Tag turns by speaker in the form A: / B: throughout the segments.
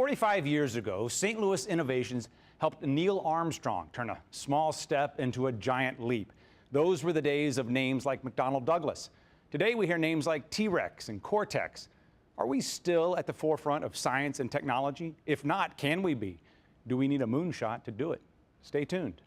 A: 45 years ago, St. Louis Innovations helped Neil Armstrong turn a small step into a giant leap. Those were the days of names like McDonnell Douglas. Today we hear names like T-Rex and Cortex. Are we still at the forefront of science and technology? If not, can we be? Do we need a moonshot to do it? Stay tuned.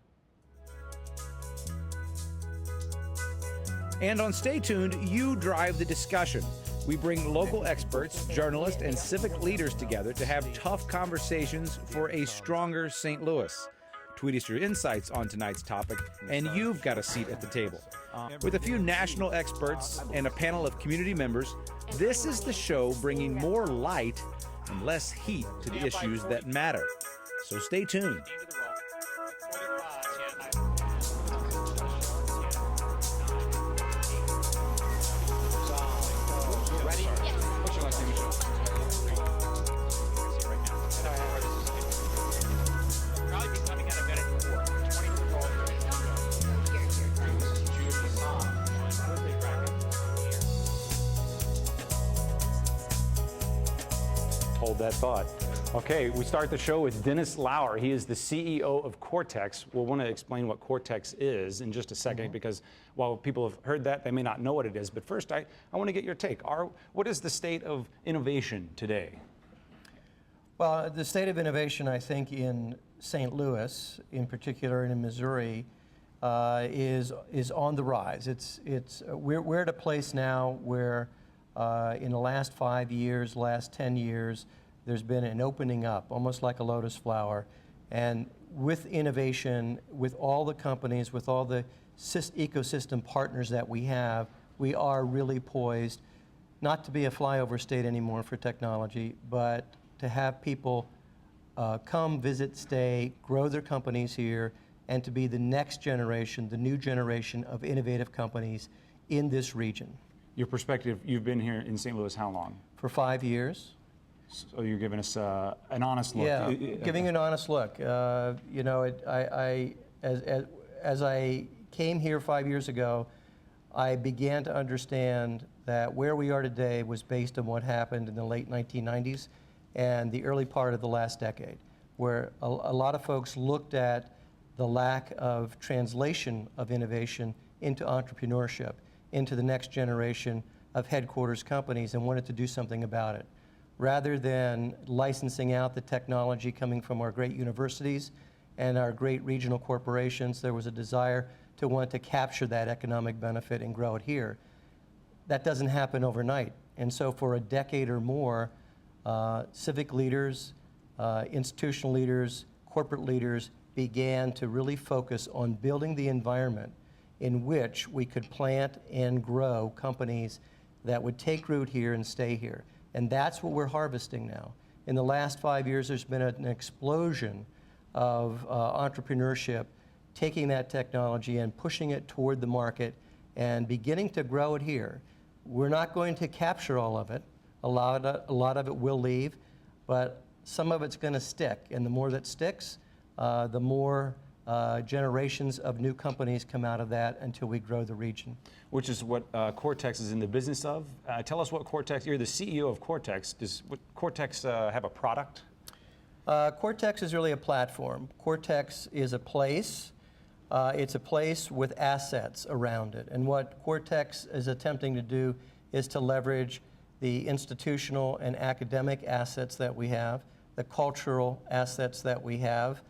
A: And on Stay Tuned, you drive the discussion. We bring local experts, journalists, and civic leaders together to have tough conversations for a stronger St. Louis. Tweet us your insights on tonight's topic, and you've got a seat at the table. With a few national experts and a panel of community members, this is the show bringing more light and less heat to the issues that matter. So stay tuned. Hold that thought. Okay, we start the show with Dennis Lauer. He is the CEO of Cortex. We'll want to explain what Cortex is in just a second, because while people have heard that, they may not know what it is. But first, I want to get your take. What is the state of innovation today?
B: Well, the state of innovation, I think, in St. Louis, in particular, and in Missouri, is on the rise. We're at a place now where in the last 5 years, last 10 years, there's been an opening up, almost like a lotus flower. And with innovation, with all the companies, with all the ecosystem partners that we have, we are really poised not to be a flyover state anymore for technology, but to have people come, visit, stay, grow their companies here, and to be the next generation, the new generation of innovative companies in this region.
A: Your perspective, you've been here in St. Louis how long?
B: For 5 years.
A: So you're giving us an honest look.
B: Yeah, giving an honest look. You know, as I came here 5 years ago, I began to understand that where we are today was based on what happened in the late 1990s and the early part of the last decade, where a lot of folks looked at the lack of translation of innovation into entrepreneurship, into the next generation of headquarters companies, and wanted to do something about it. Rather than licensing out the technology coming from our great universities and our great regional corporations, there was a desire to want to capture that economic benefit and grow it here. That doesn't happen overnight. And so for a decade or more, civic leaders, institutional leaders, corporate leaders began to really focus on building the environment in which we could plant and grow companies that would take root here and stay here. And that's what we're harvesting now. In the last 5 years, there's been an explosion of entrepreneurship, taking that technology and pushing it toward the market and beginning to grow it here. We're not going to capture all of it. A lot of it will leave, but some of it's going to stick. And the more that sticks, the more generations of new companies come out of that until we grow the region.
A: Which is what Cortex is in the business of. Tell us what Cortex, you're the CEO of Cortex. Does Cortex have a product?
B: Cortex is really a platform. Cortex is a place. It's a place with assets around it. And what Cortex is attempting to do is to leverage the institutional and academic assets that we have, the cultural assets that we have,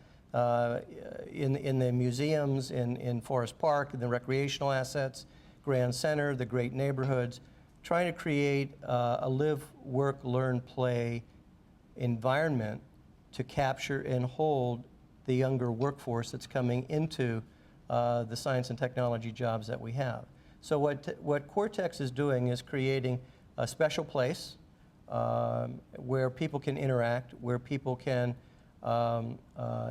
B: in the museums, in Forest Park, in the recreational assets, Grand Center, the great neighborhoods, trying to create a live, work, learn, play environment to capture and hold the younger workforce that's coming into the science and technology jobs that we have. So what Cortex is doing is creating a special place where people can interact, where people can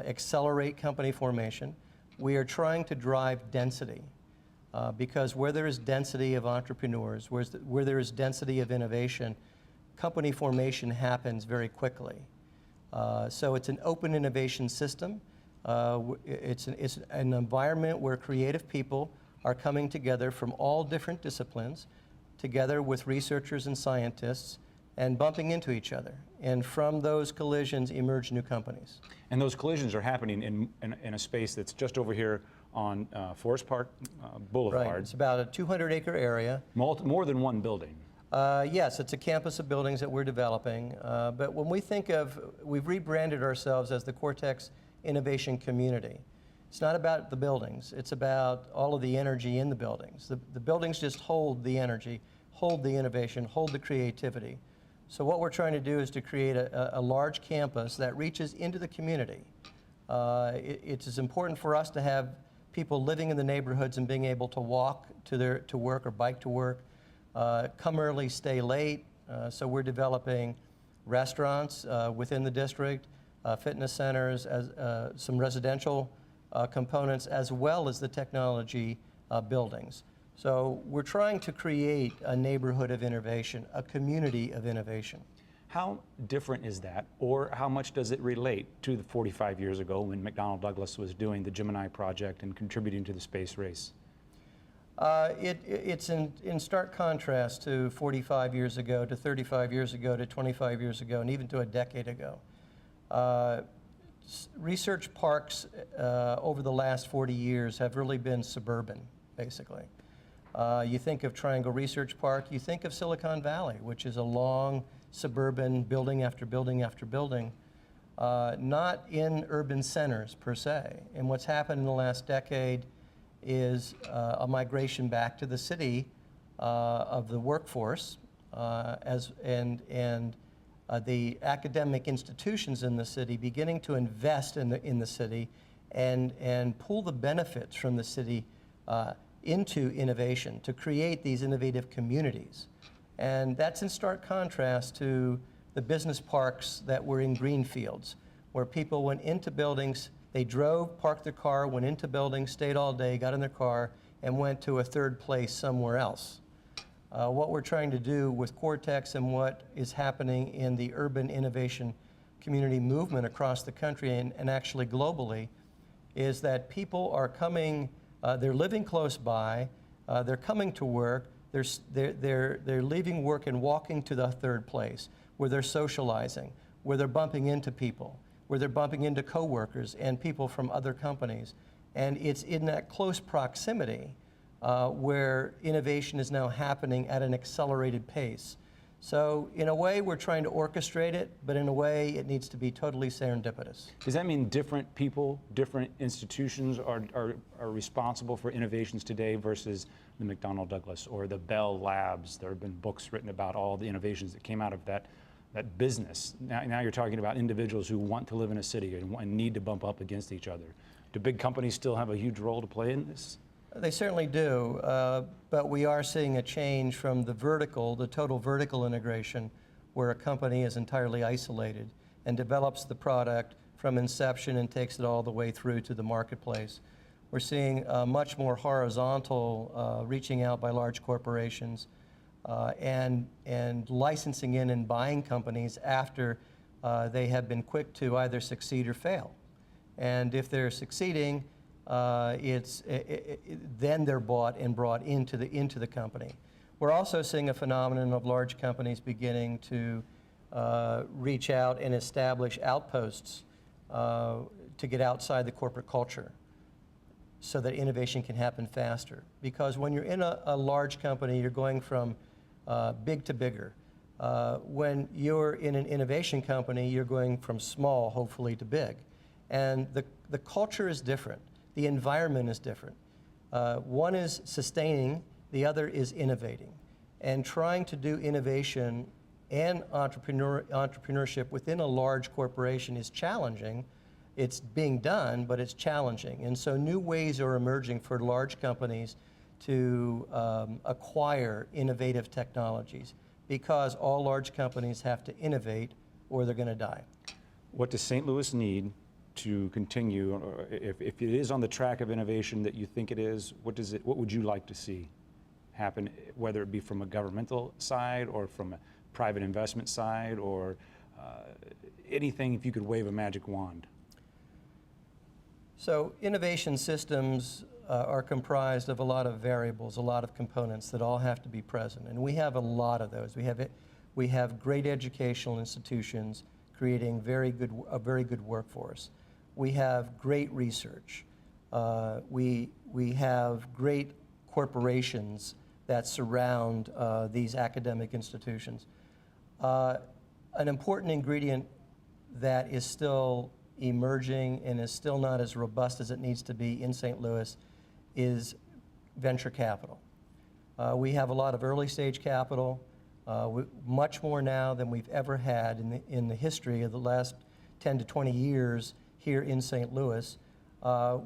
B: accelerate company formation. We are trying to drive density because where there is density of entrepreneurs, where there is density of innovation, company formation happens very quickly. So it's an open innovation system. It's an environment where creative people are coming together from all different disciplines, together with researchers and scientists, and bumping into each other. And from those collisions emerge new companies.
A: And those collisions are happening in a space that's just over here on Forest Park Boulevard.
B: Right. It's about a 200-acre area.
A: More than one building.
B: Yes, it's a campus of buildings that we're developing. But when we think of, we've rebranded ourselves as the Cortex Innovation Community. It's not about the buildings. It's about all of the energy in the buildings. The buildings just hold the energy, hold the innovation, hold the creativity. So what we're trying to do is to create a large campus that reaches into the community. It's as important for us to have people living in the neighborhoods and being able to walk to work or bike to work, come early, stay late. So we're developing restaurants within the district, fitness centers, some residential components, as well as the technology buildings. So we're trying to create a neighborhood of innovation, a community of innovation.
A: How different is that, or how much does it relate to the 45 years ago when McDonnell Douglas was doing the Gemini project and contributing to the space race?
B: It's in stark contrast to 45 years ago, to 35 years ago, to 25 years ago, and even to a decade ago. Research parks over the last 40 years have really been suburban, basically. You think of Triangle Research Park, you think of Silicon Valley, which is a long suburban building after building after building, not in urban centers per se. And what's happened in the last decade is a migration back to the city of the workforce, and the academic institutions in the city beginning to invest in the city and pull the benefits from the city into innovation to create these innovative communities. And that's in stark contrast to the business parks that were in greenfields, where people went into buildings, they drove, parked their car, went into buildings, stayed all day, got in their car, and went to a third place somewhere else. What we're trying to do with Cortex and what is happening in the urban innovation community movement across the country and actually globally is that people are coming, they're living close by, they're coming to work, they're leaving work and walking to the third place where they're socializing, where they're bumping into people, where they're bumping into coworkers and people from other companies. And it's in that close proximity where innovation is now happening at an accelerated pace. So in a way, we're trying to orchestrate it, but in a way, it needs to be totally serendipitous.
A: Does that mean different people, different institutions are responsible for innovations today versus the McDonnell Douglas or the Bell Labs? There have been books written about all the innovations that came out of that business. Now you're talking about individuals who want to live in a city and need to bump up against each other. Do big companies still have a huge role to play in this?
B: They certainly do, but we are seeing a change from the total vertical integration, where a company is entirely isolated and develops the product from inception and takes it all the way through to the marketplace. We're seeing much more horizontal reaching out by large corporations and licensing in and buying companies after they have been quick to either succeed or fail. And if they're succeeding, then they're bought and brought into the company. We're also seeing a phenomenon of large companies beginning to reach out and establish outposts to get outside the corporate culture so that innovation can happen faster. Because when you're in a large company, you're going from big to bigger. When you're in an innovation company, you're going from small, hopefully, to big. And the culture is different. The environment is different. One is sustaining, the other is innovating. And trying to do innovation and entrepreneurship within a large corporation is challenging. It's being done, but it's challenging. And so new ways are emerging for large companies to acquire innovative technologies, because all large companies have to innovate or they're going to die.
A: What does St. Louis need to continue, or if it is on the track of innovation that you think it is, what would you like to see happen, whether it be from a governmental side or from a private investment side, or anything, if you could wave a magic wand?
B: So innovation systems are comprised of a lot of variables, a lot of components that all have to be present, and we have a lot of those. We have great educational institutions creating a very good workforce. We have great research. We have great corporations that surround these academic institutions. An important ingredient that is still emerging and is still not as robust as it needs to be in St. Louis is venture capital. We have a lot of early stage capital, much more now than we've ever had in the history of the last 10 to 20 years here in St. Louis.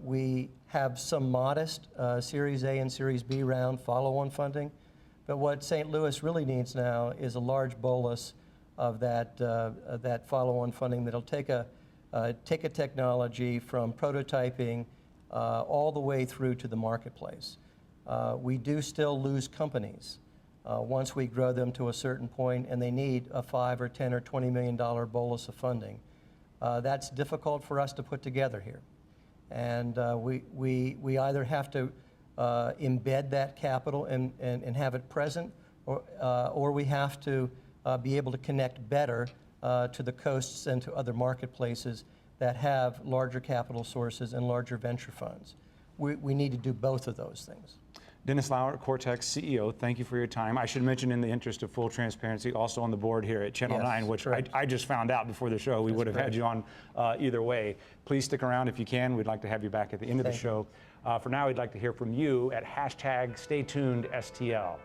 B: We have some modest Series A and Series B round follow-on funding, but what St. Louis really needs now is a large bolus of that follow-on funding that'll take a technology from prototyping all the way through to the marketplace. We do still lose companies once we grow them to a certain point and they need a $5 or $10 or $20 million bolus of funding. That's difficult for us to put together here. And we either have to embed that capital and have it present, or we have to be able to connect better to the coasts and to other marketplaces that have larger capital sources and larger venture funds. We need to do both of those things.
A: Dennis Lauer, Cortex CEO, thank you for your time. I should mention, in the interest of full transparency, also on the board here at Channel 9, which I just found out before the show. We would have had you on either way. Please stick around if you can. We'd like to have you back at the end of the show. For now, we'd like to hear from you at #StayTunedSTL.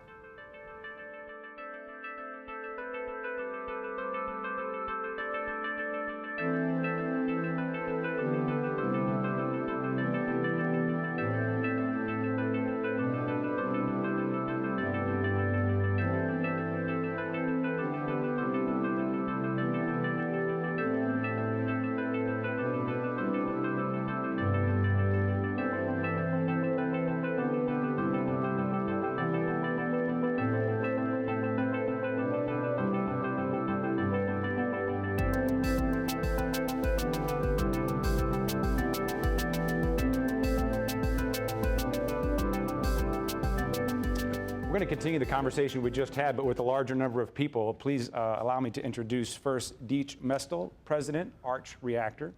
A: We're going to continue the conversation we just had, but with a larger number of people. Please allow me to introduce first Deech Mestel, President, Arch Reactor.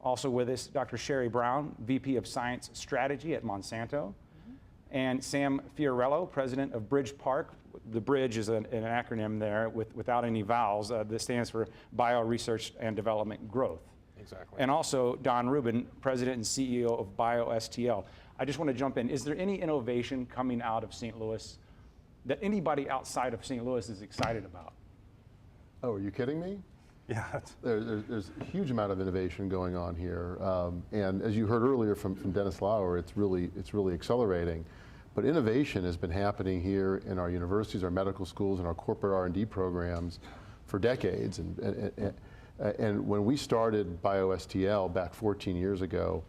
A: Also with us, Dr. Sherry Brown, VP of Science Strategy at Monsanto. And Sam Fiorello, President of Bridgepark. The Bridge is an acronym there without any vowels. This stands for Bio Research and Development Growth.
C: Exactly.
A: And also Don Rubin, President and CEO of BioSTL. I just want to jump in. Is there any innovation coming out of St. Louis that anybody outside of St. Louis is excited about?
C: Oh, are you kidding me?
D: Yeah.
C: There's a huge amount of innovation going on here. And as you heard earlier from Dennis Lauer, it's really accelerating. But innovation has been happening here in our universities, our medical schools, and our corporate R&D programs for decades. And when we started BioSTL back 14 years ago,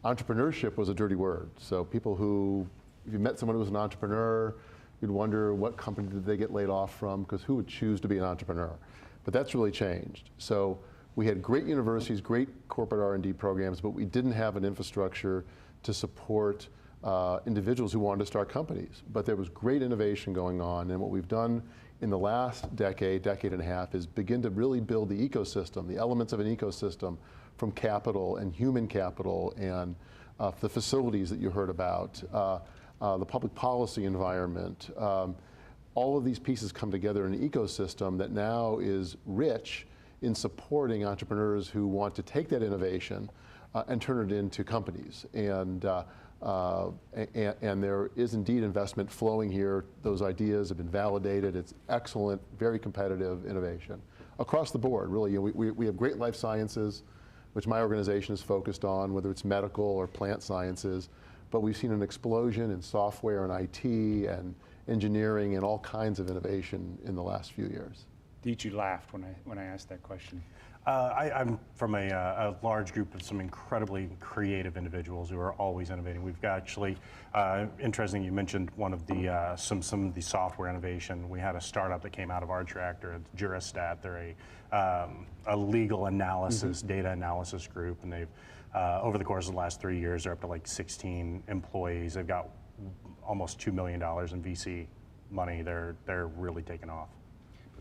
C: entrepreneurship was a dirty word. So people who, if you met someone who was an entrepreneur, you'd wonder what company did they get laid off from, because who would choose to be an entrepreneur? But that's really changed. So we had great universities, great corporate R&D programs, but we didn't have an infrastructure to support individuals who wanted to start companies. But there was great innovation going on, and what we've done in the last decade and a half is begin to really build the ecosystem, the elements of an ecosystem, from capital and human capital and the facilities that you heard about, the public policy environment. All of these pieces come together in an ecosystem that now is rich in supporting entrepreneurs who want to take that innovation and turn it into companies. And there is indeed investment flowing here. Those ideas have been validated. It's excellent, very competitive innovation across the board, really. You know, we have great life sciences, which my organization is focused on, whether it's medical or plant sciences. But we've seen an explosion in software and IT and engineering and all kinds of innovation in the last few years.
A: Deech, you laughed when I asked that question.
D: I'm from a large group of some incredibly creative individuals who are always innovating. We've got actually, interesting you mentioned one of the, some of the software innovation. We had a startup that came out of Arch Reactor, it's Juristat. They're a legal analysis, data analysis group, and they've, over the course of the last 3 years, they're up to like 16 employees. They've got almost $2 million in VC money. They're really taking off.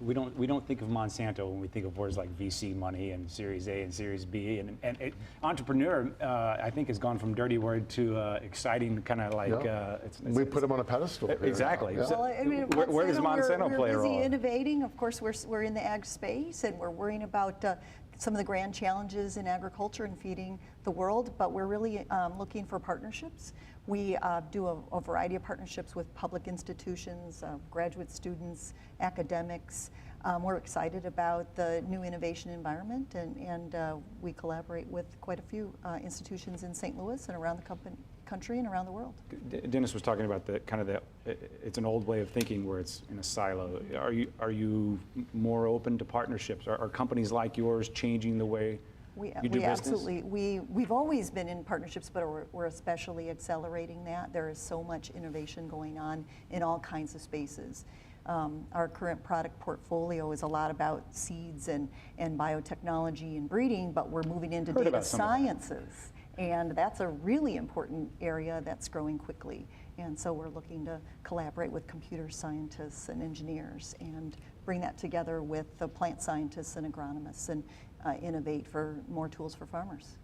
E: we don't think of Monsanto when we think of words like VC money and Series A and Series B, and entrepreneur I think has gone from dirty word to exciting, kind of like
C: We put them on a pedestal. here.
E: Exactly.
C: Yeah.
E: So
F: Well, I mean,
E: where does Monsanto play a
F: We're busy
E: role?
F: innovating. Of course, we're in the ag space, and we're worrying about some of the grand challenges in agriculture and feeding the world, but we're really looking for partnerships. We do a variety of partnerships with public institutions, graduate students, academics. We're excited about the new innovation environment, and we collaborate with quite a few institutions in St. Louis and around the country and around the world.
E: Dennis was talking about it's an old way of thinking where it's in a silo. Are you more open to partnerships? Are companies like yours changing the way you do business?
F: Absolutely. We've always been in partnerships, but we're especially accelerating that. There is so much innovation going on in all kinds of spaces. Our current product portfolio is a lot about seeds and biotechnology and breeding, but we're moving into
E: Heard
F: data
E: about some of that.
F: sciences. And that's a really important area that's growing quickly. And so we're looking to collaborate with computer scientists and engineers and bring that together with the plant scientists and agronomists and innovate for more tools for farmers.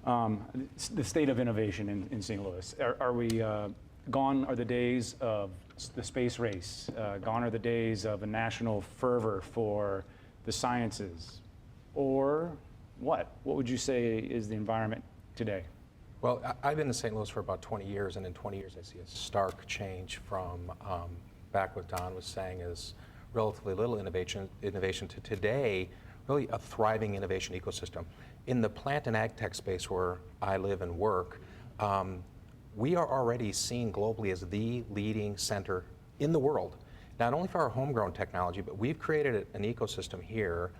E: The state of innovation in St. Louis. Are we gone are the days of the space race? Gone are the days of a national fervor for the sciences? Or what? What would you say is the environment today?
G: Well, I've been in St. Louis for about 20 years, and in 20 years I see a stark change from back what Don was saying is relatively little innovation to today, really a thriving innovation ecosystem. In the plant and ag tech space where I live and work, we are already seen globally as the leading center in the world, not only for our homegrown technology, but we've created an ecosystem here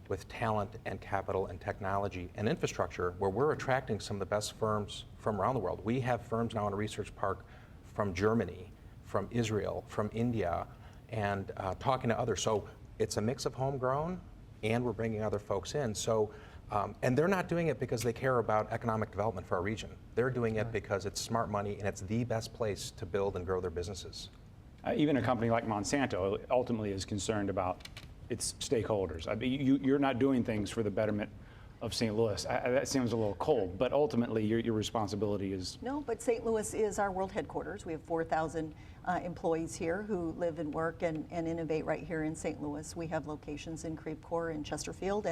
G: with talent and capital and technology and infrastructure where we're attracting some of the best firms from around the world. We have firms now in a research park from Germany, from Israel, from India, and talking to others. So it's a mix of homegrown and we're bringing other folks in. So, and they're not doing it because they care about economic development for our region. They're doing it because it's smart money and it's the best place to build and grow their businesses.
E: Even a company like Monsanto ultimately is concerned about its stakeholders. I mean, you're not doing things for the betterment of St. Louis. That seems a little cold, but ultimately your responsibility is...
F: No, but St. Louis is our world headquarters. We have 4,000 employees here who live and work and innovate right here in St. Louis. We have locations in Creve Coeur and Chesterfield,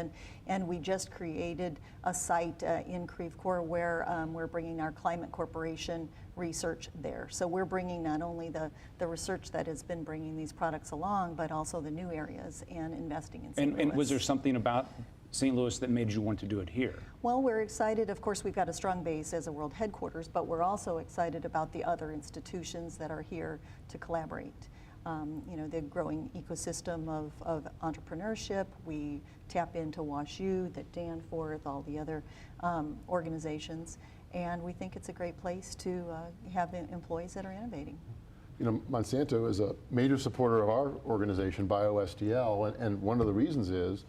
F: and we just created a site in Creve Coeur where we're bringing our Climate Corporation research there. So we're bringing not only the research that has been bringing these products along, but also the new areas and investing in St. Louis.
E: And was there something about St. Louis that made you want to do it here?
F: Well, we're excited. Of course, we've got a strong base as a world headquarters, but we're also excited about the other institutions that are here to collaborate. You know, the growing ecosystem of entrepreneurship. We tap into WashU, the Danforth, all the other organizations, and we think it's a great place to have employees that are innovating.
C: You know, Monsanto is a major supporter of our organization, BioSTL, and one of the reasons is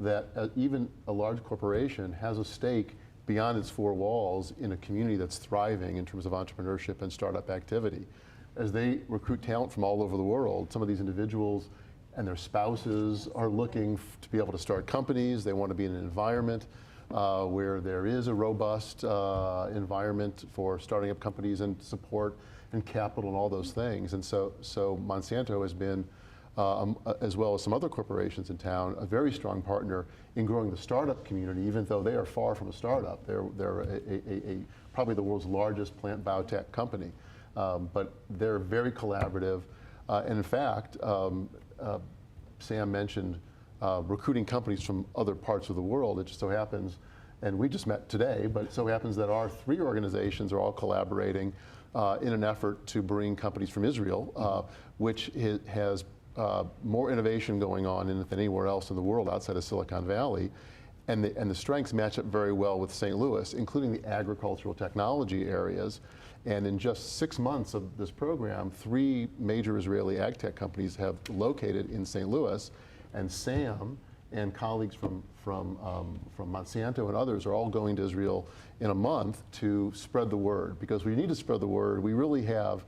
C: that even a large corporation has a stake beyond its four walls in a community that's thriving in terms of entrepreneurship and startup activity. As they recruit talent from all over the world, some of these individuals and their spouses are looking to be able to start companies. They want to be in an environment where there is a robust environment for starting up companies and support and capital and all those things. And so Monsanto has been, as well as some other corporations in town, a very strong partner in growing the startup community, even though they are far from a startup. They're probably the world's largest plant biotech company. But they're very collaborative. And in fact, Sam mentioned recruiting companies from other parts of the world. It just so happens, and we just met today, but it so happens that our three organizations are all collaborating in an effort to bring companies from Israel, which has more innovation going on than anywhere else in the world outside of Silicon Valley. And the strengths match up very well with St. Louis, including the agricultural technology areas. And in just 6 months of this program, 3 major Israeli ag tech companies have located in St. Louis, and Sam and colleagues from Monsanto and others are all going to Israel in a month to spread the word, because we need to spread the word. We really have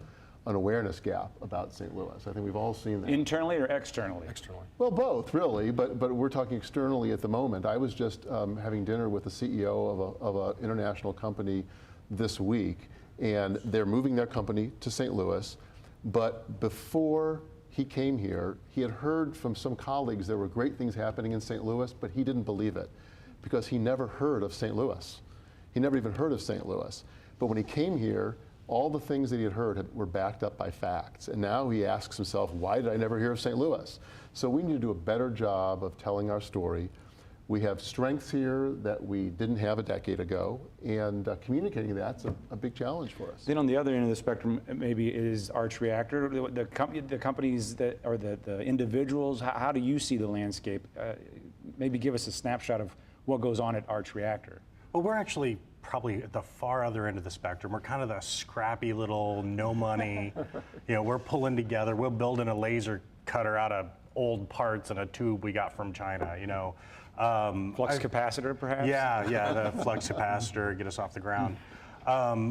C: an awareness gap about St. Louis. I think we've all seen that.
E: Internally or externally?
G: Externally.
C: Well, both, really, but we're talking externally at the moment. I was just having dinner with the CEO of an international company this week, and they're moving their company to St. Louis. But before he came here, he had heard from some colleagues there were great things happening in St. Louis, but he didn't believe it because he never heard of St. Louis. He never even heard of St. Louis. But when he came here, all the things that he had heard were backed up by facts. And now he asks himself, why did I never hear of St. Louis? So we need to do a better job of telling our story. We have strengths here that we didn't have a decade ago, and communicating that's a big challenge for us.
E: Then on the other end of the spectrum, maybe is Arch Reactor, the companies that, or the individuals, how do you see the landscape? Maybe give us a snapshot of what goes on at Arch Reactor.
D: Well, we're actually probably at the far other end of the spectrum. We're kind of the scrappy little, no money, we're pulling together, we're building a laser cutter out of old parts and a tube we got from China,
E: Flux capacitor, perhaps?
D: Yeah, the flux capacitor, get us off the ground.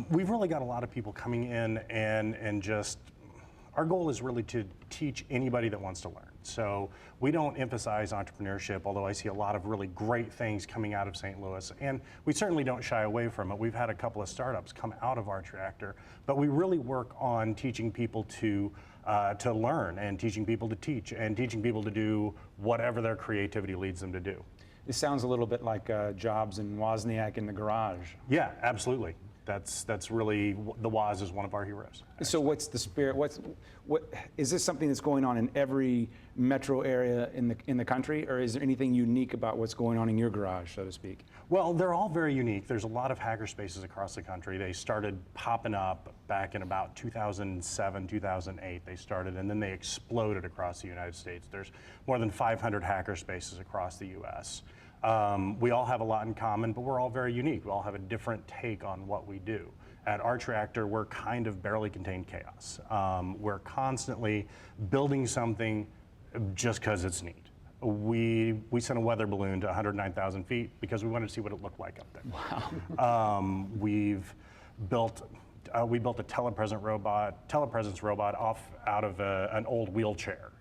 D: We've really got a lot of people coming in and just, our goal is really to teach anybody that wants to learn. So we don't emphasize entrepreneurship, although I see a lot of really great things coming out of St. Louis. And we certainly don't shy away from it. We've had a couple of startups come out of Arch Reactor, but we really work on teaching people to learn and teaching people to teach and teaching people to do whatever their creativity leads them to do.
E: This sounds a little bit like Jobs and Wozniak in the garage.
D: Yeah, absolutely. That's really, the Woz is one of our heroes.
E: So what's the spirit? What is this something that's going on in every metro area in the country, or is there anything unique about what's going on in your garage, so to speak?
D: Well, they're all very unique. There's a lot of hacker spaces across the country. They started popping up back in about 2007, 2008. They started, and then they exploded across the United States. There's more than 500 hacker spaces across the U.S. We all have a lot in common, but we're all very unique. We all have a different take on what we do. At Arch Reactor, we're kind of barely contained chaos. We're constantly building something just because it's neat. We sent a weather balloon to 109,000 feet because we wanted to see what it looked like up there. Wow. We built a telepresence robot out of an old wheelchair.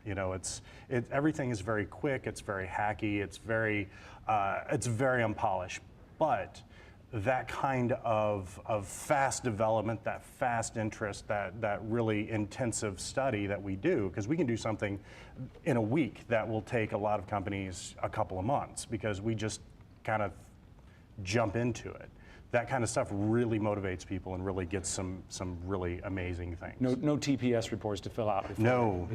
D: Everything is very quick. It's very hacky. It's very unpolished. But that kind of fast development, that fast interest, that really intensive study that we do, because we can do something in a week that will take a lot of companies a couple of months because we just kind of jump into it. That kind of stuff really motivates people and really gets some really amazing things.
E: No TPS reports to fill out.
D: No.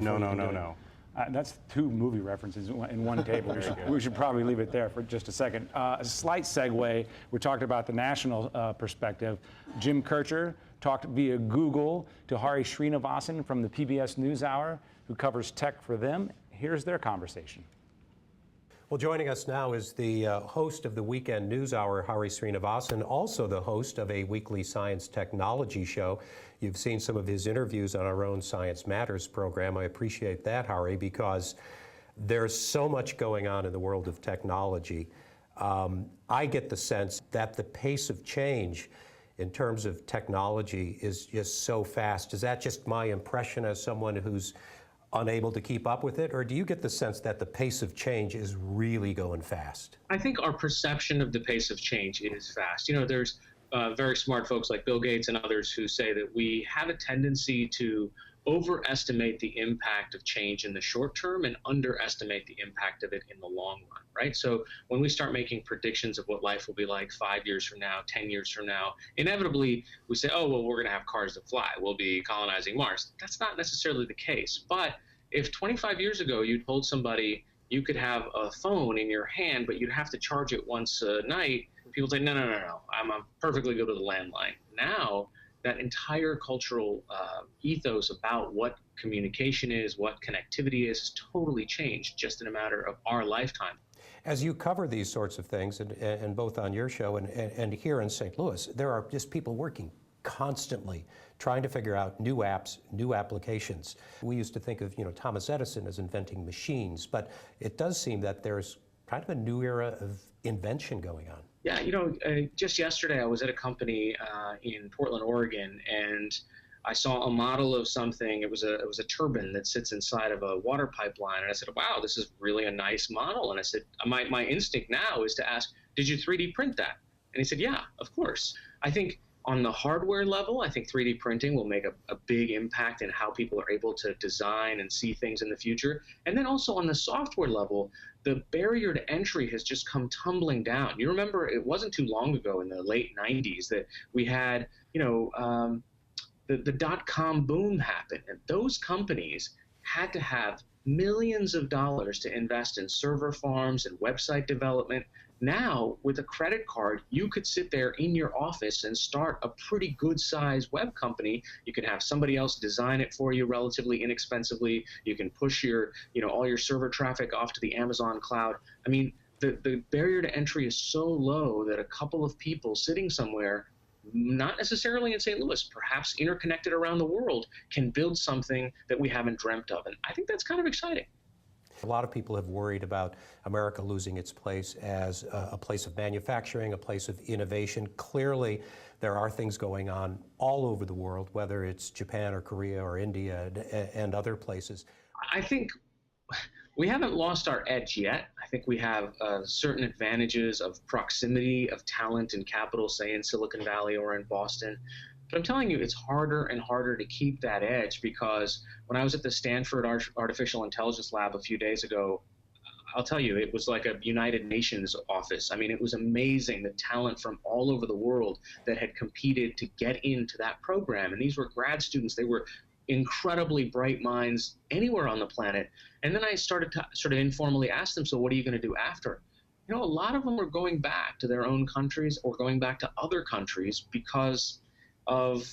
E: That's two movie references in one table. We should probably leave it there for just a second. A slight segue, we're talking about the national perspective. Jim Kircher talked via Google to Hari Srinivasan from the PBS NewsHour, who covers tech for them. Here's their conversation.
H: Well, joining us now is the host of the Weekend NewsHour, Hari Srinivasan, also the host of a weekly science technology show. You've seen some of his interviews on our own Science Matters program. I appreciate that, Hari, because there's so much going on in the world of technology. I get the sense that the pace of change in terms of technology is just so fast. Is that just my impression as someone who's unable to keep up with it, or do you get the sense that the pace of change is really going fast?
I: I think our perception of the pace of change is fast. There's very smart folks like Bill Gates and others who say that we have a tendency to overestimate the impact of change in the short term and underestimate the impact of it in the long run, right? So when we start making predictions of what life will be like 5 years from now, 10 years from now, inevitably we say, oh, well, we're going to have cars that fly. We'll be colonizing Mars. That's not necessarily the case. But if 25 years ago you told somebody you could have a phone in your hand, but you'd have to charge it once a night, people say, no, I'm perfectly good with a landline. Now, that entire cultural ethos about what communication is, what connectivity is, has totally changed just in a matter of our lifetime.
H: As you cover these sorts of things, and both on your show and here in St. Louis, there are just people working constantly trying to figure out new apps, new applications. We used to think of Thomas Edison as inventing machines, but it does seem that there's kind of a new era of invention going on.
I: Yeah, just yesterday I was at a company in Portland, Oregon, and I saw a model of something. It was a turbine that sits inside of a water pipeline, and I said, "Wow, this is really a nice model." And I said, "My instinct now is to ask, did you 3D print that?" And he said, "Yeah, of course." I think on the hardware level, I think 3D printing will make a big impact in how people are able to design and see things in the future. And then also on the software level, the barrier to entry has just come tumbling down. You remember, it wasn't too long ago in the late 90s that we had, the dot-com boom happened, and those companies had to have millions of dollars to invest in server farms and website development. Now, with a credit card, you could sit there in your office and start a pretty good-sized web company. You can have somebody else design it for you relatively inexpensively. You can push your, all your server traffic off to the Amazon cloud. I mean, the barrier to entry is so low that a couple of people sitting somewhere, not necessarily in St. Louis, perhaps interconnected around the world, can build something that we haven't dreamt of. And I think that's kind of exciting.
H: A lot of people have worried about America losing its place as a place of manufacturing, a place of innovation. Clearly, there are things going on all over the world, whether it's Japan or Korea or India and other places.
I: I think we haven't lost our edge yet. I think we have certain advantages of proximity of talent and capital, say in Silicon Valley or in Boston. But I'm telling you, it's harder and harder to keep that edge, because when I was at the Stanford Artificial Intelligence Lab a few days ago, I'll tell you, it was like a United Nations office. I mean, it was amazing, the talent from all over the world that had competed to get into that program. And these were grad students. They were incredibly bright minds anywhere on the planet. And then I started to sort of informally ask them, so what are you going to do after? A lot of them were going back to their own countries or going back to other countries because of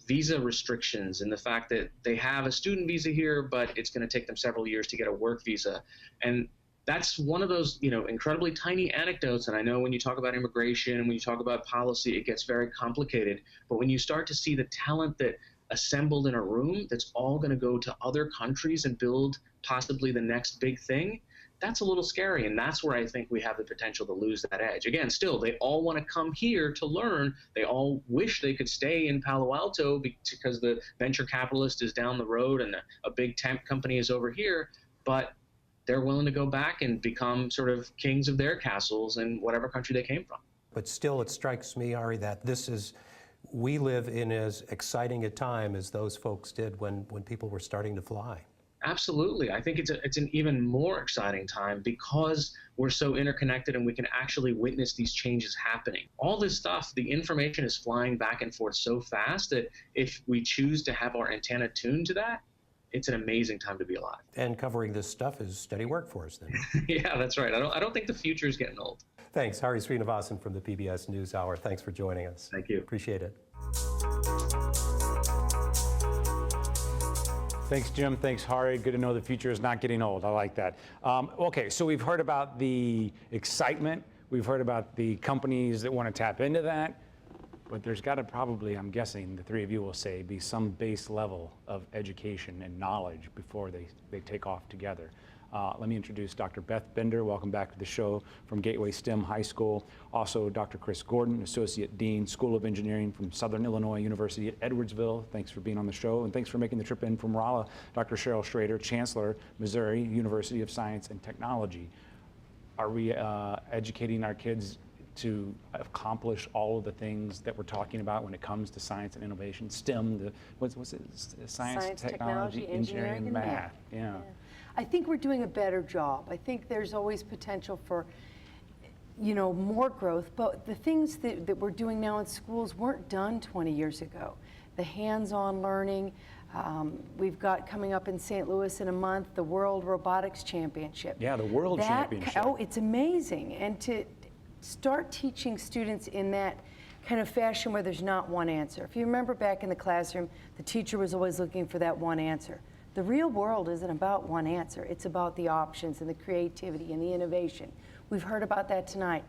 I: visa restrictions and the fact that they have a student visa here, but it's going to take them several years to get a work visa. And that's one of those, incredibly tiny anecdotes. And I know when you talk about immigration and when you talk about policy, it gets very complicated. But when you start to see the talent that assembled in a room that's all going to go to other countries and build possibly the next big thing, that's a little scary. And that's where I think we have the potential to lose that edge. Again, still, they all want to come here to learn. They all wish they could stay in Palo Alto because the venture capitalist is down the road and a big tech company is over here. But they're willing to go back and become sort of kings of their castles in whatever country they came from.
H: But still, it strikes me, Ari, that we live in as exciting a time as those folks did when people were starting to fly.
I: Absolutely. I think it's an even more exciting time because we're so interconnected and we can actually witness these changes happening. All this stuff, the information is flying back and forth so fast that if we choose to have our antenna tuned to that, it's an amazing time to be alive.
H: And covering this stuff is steady work for us then.
I: Yeah, that's right. I don't think the future is getting old.
H: Thanks. Hari Srinivasan from the PBS NewsHour. Thanks for joining us.
I: Thank you.
H: Appreciate it.
E: Thanks, Jim. Thanks, Hari. Good to know the future is not getting old. I like that. Okay, so we've heard about the excitement. We've heard about the companies that want to tap into that. But there's got to probably, I'm guessing, the three of you will say, be some base level of education and knowledge before they take off together. Let me introduce Dr. Beth Bender. Welcome back to the show from Gateway STEM High School. Also, Dr. Chris Gordon, Associate Dean, School of Engineering from Southern Illinois University at Edwardsville. Thanks for being on the show, and thanks for making the trip in from Rolla. Dr. Cheryl Schrader, Chancellor, Missouri University of Science and Technology. Are we educating our kids to accomplish all of the things that we're talking about when it comes to science and innovation? STEM, what's it? Science, technology, engineering, and math. Yeah.
J: I think we're doing a better job. I think there's always potential for, more growth, but the things that we're doing now in schools weren't done 20 years ago. The hands-on learning, we've got coming up in St. Louis in a month, the World Robotics Championship.
E: Yeah, the World Championship.
J: Oh, it's amazing. And to start teaching students in that kind of fashion where there's not one answer. If you remember back in the classroom, the teacher was always looking for that one answer. The real world isn't about one answer. It's about the options and the creativity and the innovation. We've heard about that tonight.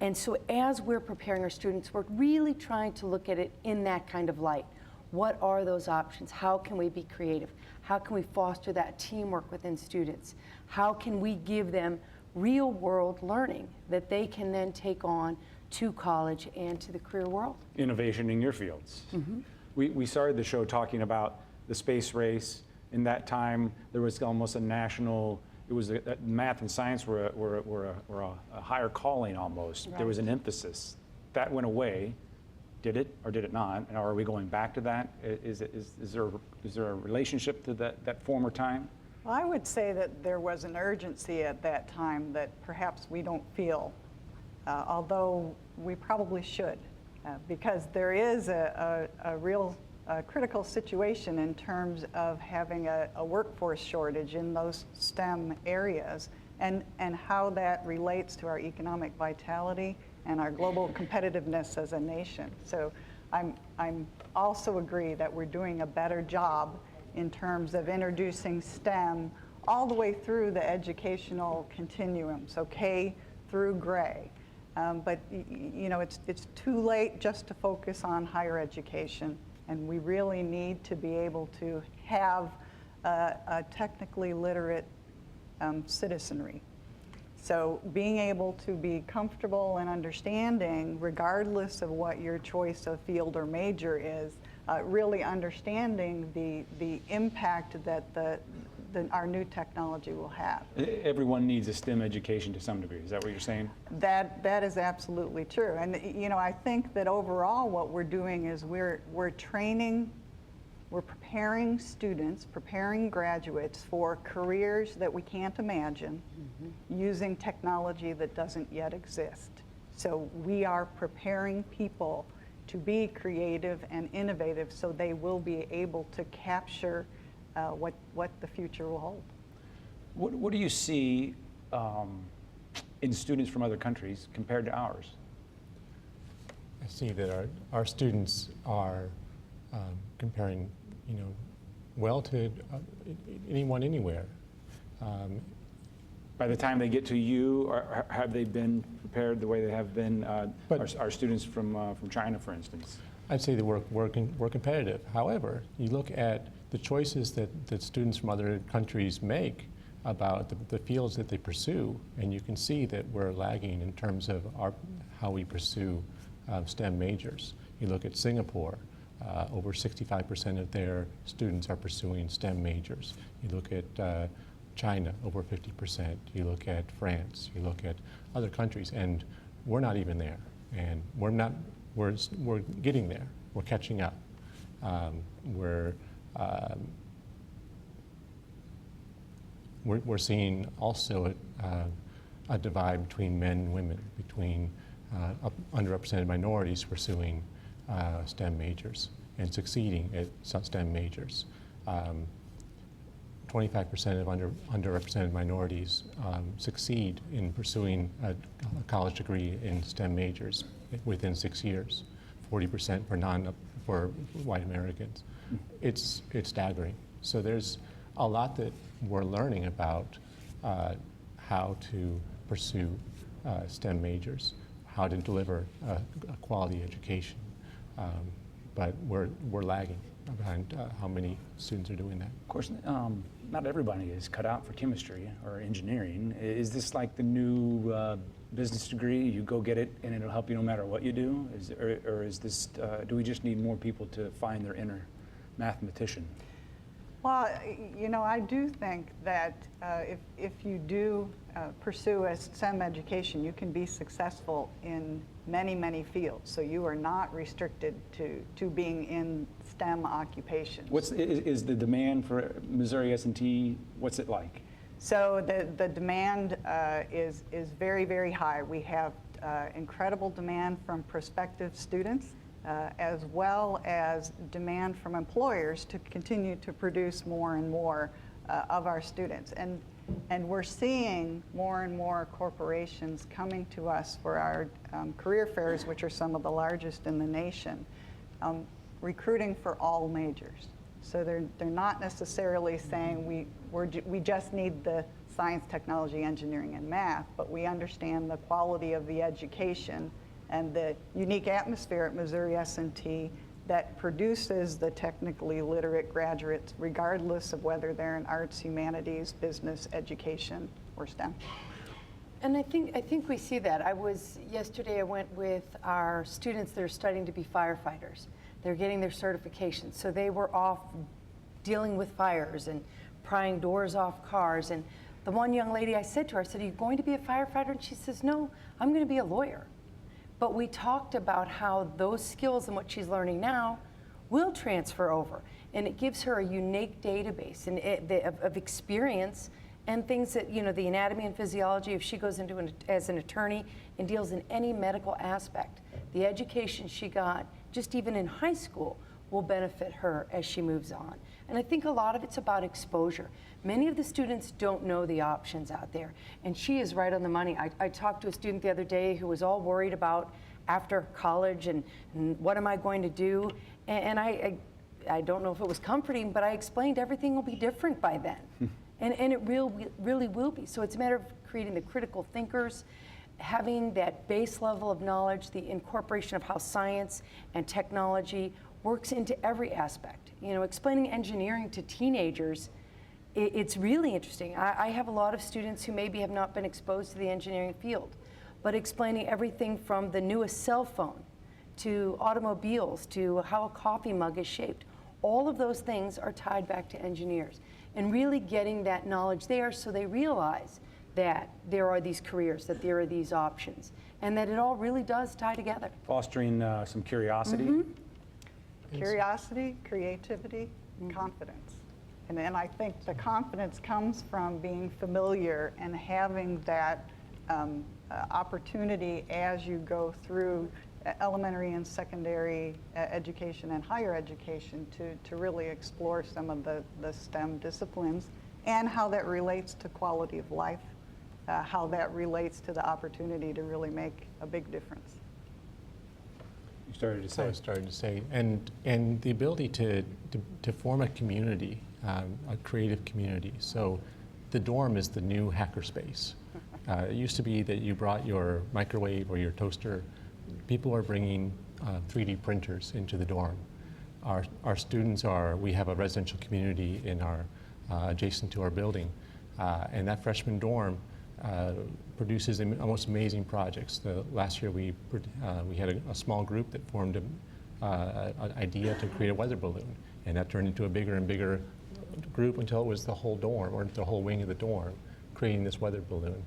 J: And so as we're preparing our students, we're really trying to look at it in that kind of light. What are those options? How can we be creative? How can we foster that teamwork within students? How can we give them real world learning that they can then take on to college and to the career world?
E: Innovation in your fields. Mm-hmm. we started the show talking about the space race. In that time, there was almost a national, it was math and science were a higher calling almost. There was an emphasis. That went away. Did it or did it not? And are we going back to that? Is there a relationship to that former time?
K: Well, I would say that there was an urgency at that time that perhaps we don't feel, although we probably should, because there is a real critical situation in terms of having a workforce shortage in those STEM areas, and how that relates to our economic vitality and our global competitiveness as a nation. So I'm also agree that we're doing a better job in terms of introducing STEM all the way through the educational continuum, so K through gray. But you know, it's too late just to focus on higher education, and we really need to be able to have a technically literate citizenry. So being able to be comfortable and understanding, regardless of what your choice of field or major is, really understanding the impact that our new technology will have.
E: Everyone needs a STEM education to some degree. Is that what you're saying?
K: That is absolutely true. And you know, I think that overall what we're doing is we're training, we're preparing students, preparing graduates for careers that we can't imagine using technology that doesn't yet exist. So we are preparing people to be creative and innovative so they will be able to capture what the future will hold.
E: What do you see in students from other countries compared to ours?
L: I see that our students are comparing, you know, well to anyone anywhere.
E: By the time they get to you, or have they been prepared the way they have been our students from China, for instance?
L: I'd say that we're competitive. However, you look at the choices that students from other countries make about the fields that they pursue, and you can see that we're lagging in terms of how we pursue STEM majors. You look at Singapore, over 65% of their students are pursuing STEM majors. You look at China, over 50%. You look at France, you look at other countries, and we're not even there. And we're getting there. We're catching up. We're seeing also a divide between men and women, between underrepresented minorities pursuing STEM majors and succeeding at STEM majors. 25% of underrepresented minorities succeed in pursuing a college degree in STEM majors within 6 years. 40% for white Americans. It's staggering. So there's a lot that we're learning about how to pursue STEM majors, how to deliver a quality education, but we're lagging behind how many students are doing that.
E: Of course, not everybody is cut out for chemistry or engineering. Is this like the new business degree? You go get it and it'll help you no matter what you do? Or is this, do we just need more people to find their inner mathematician?
K: Well, you know, I do think that if you do pursue a STEM education, you can be successful in many, many fields. So you are not restricted to being in STEM occupations.
E: Is the demand for Missouri S&T, what's it like?
K: So the demand is very, very high. We have incredible demand from prospective students, as well as demand from employers to continue to produce more and more of our students. And we're seeing more and more corporations coming to us for our career fairs, which are some of the largest in the nation, recruiting for all majors. So they're not necessarily saying we just need the science, technology, engineering, and math, but we understand the quality of the education and the unique atmosphere at Missouri S&T that produces the technically literate graduates, regardless of whether they're in arts, humanities, business, education, or STEM.
J: And I think we see that. Yesterday I went with our students that are studying to be firefighters. They're getting their certifications. So they were off dealing with fires and prying doors off cars. And the one young lady, I said to her, I said, "Are you going to be a firefighter?" And she says, "No, I'm going to be a lawyer." But we talked about how those skills and what she's learning now will transfer over. And it gives her a unique database and of experience and things that, you know, the anatomy and physiology, if she goes into as an attorney and deals in any medical aspect, the education she got, just even in high school, will benefit her as she moves on. And I think a lot of it's about exposure. Many of the students don't know the options out there, and she is right on the money. I talked to a student the other day who was all worried about after college and what am I going to do, and I don't know if it was comforting, but I explained everything will be different by then. And it really will be. So it's a matter of creating the critical thinkers, having that base level of knowledge, the incorporation of how science and technology works into every aspect. You know, explaining engineering to teenagers, it's really interesting. I have a lot of students who maybe have not been exposed to the engineering field, but explaining everything from the newest cell phone to automobiles to how a coffee mug is shaped. All of those things are tied back to engineers, and really getting that knowledge there so they realize that there are these careers, that there are these options, and that it all really does tie together.
E: Fostering some curiosity.
K: Curiosity, creativity, confidence. And I think the confidence comes from being familiar and having that opportunity as you go through elementary and secondary education and higher education to really explore some of the STEM disciplines and how that relates to quality of life, how that relates to the opportunity to really make a big difference.
E: You started to say.
L: I was starting to say, and the ability to form a community, a creative community. So the dorm is the new hackerspace. It used to be that you brought your microwave or your toaster. People are bringing 3D printers into the dorm. Our students we have a residential community in our adjacent to our building, and that freshman dorm produces the most amazing projects. Last year we had a small group that formed an idea to create a weather balloon, and that turned into a bigger and bigger group until it was the whole dorm, or the whole wing of the dorm, creating this weather balloon.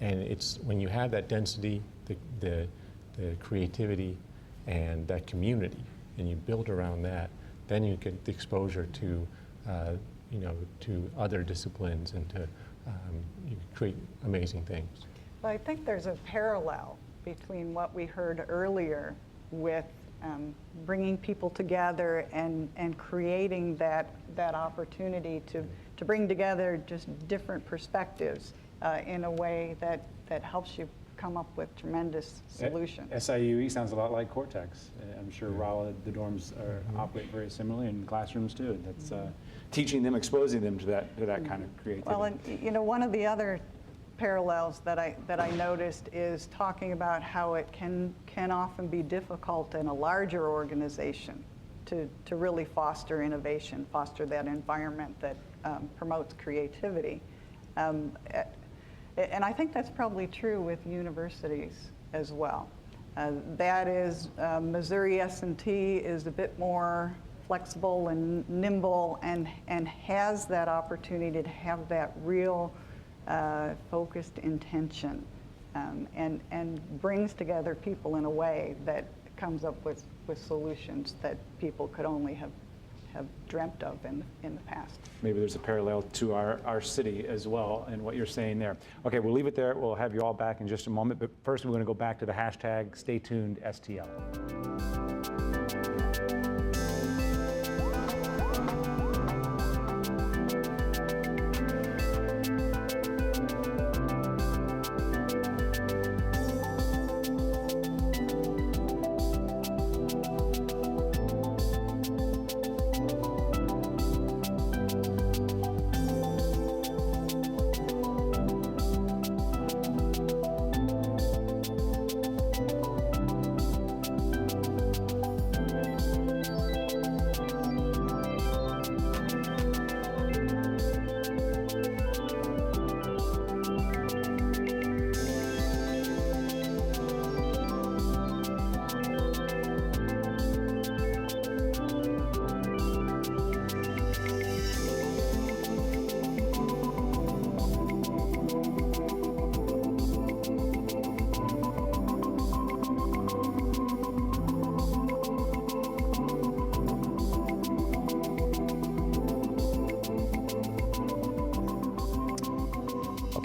L: And it's when you have that density, the creativity, and that community, and you build around that, then you get the exposure to, to other disciplines, and to you create amazing things.
K: Well, I think there's a parallel between what we heard earlier with bringing people together and creating that opportunity to bring together just different perspectives in a way that helps you come up with tremendous solutions.
E: SIUE sounds a lot like Cortex. I'm sure Rolla, the dorms operate very similarly in classrooms too. That's teaching them, exposing them to that kind of creativity.
K: Well, and you know, one of the other parallels that I noticed is talking about how it can often be difficult in a larger organization to really foster innovation, foster that environment that promotes creativity. And I think that's probably true with universities as well. That is, Missouri S&T is a bit more flexible and nimble and has that opportunity to have that real focused intention and brings together people in a way that comes up with solutions that people could only have dreamt of in the past.
E: Maybe there's a parallel to our city as well and what you're saying there. Okay, we'll leave it there. We'll have you all back in just a moment, but first we're going to go back to the hashtag StayTunedSTL.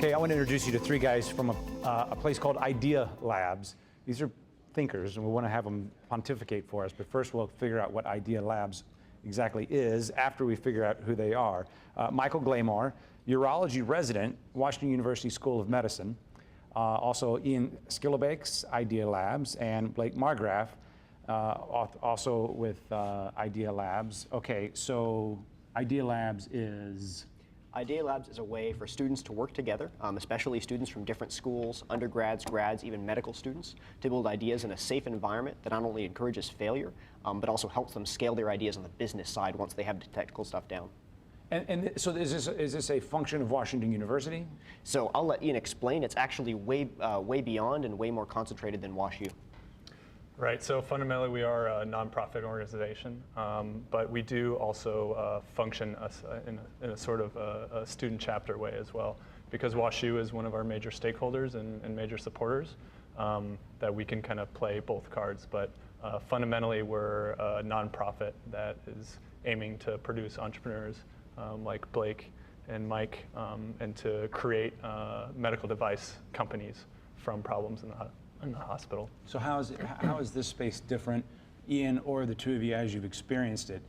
E: Okay, I want to introduce you to three guys from a place called Idea Labs. These are thinkers, and we want to have them pontificate for us, but first we'll figure out what Idea Labs exactly is after we figure out who they are. Michael Glaymore, urology resident, Washington University School of Medicine. Also Ian Skillebakes, Idea Labs, and Blake Margraf, also with Idea Labs. Okay, so Idea Labs is?
M: Idea Labs is a way for students to work together, especially students from different schools, undergrads, grads, even medical students, to build ideas in a safe environment that not only encourages failure, but also helps them scale their ideas on the business side once they have the technical stuff down.
E: And so is this a function of Washington University?
M: So I'll let Ian explain. It's actually way beyond and way more concentrated than WashU.
N: Right, so fundamentally we are a nonprofit organization, but we do also function in a sort of a student chapter way as well, because WashU is one of our major stakeholders and major supporters, that we can kind of play both cards. But fundamentally we're a nonprofit that is aiming to produce entrepreneurs like Blake and Mike, and to create medical device companies from problems in the hospital.
E: So how is this space different, Ian, or the two of you as you've experienced it?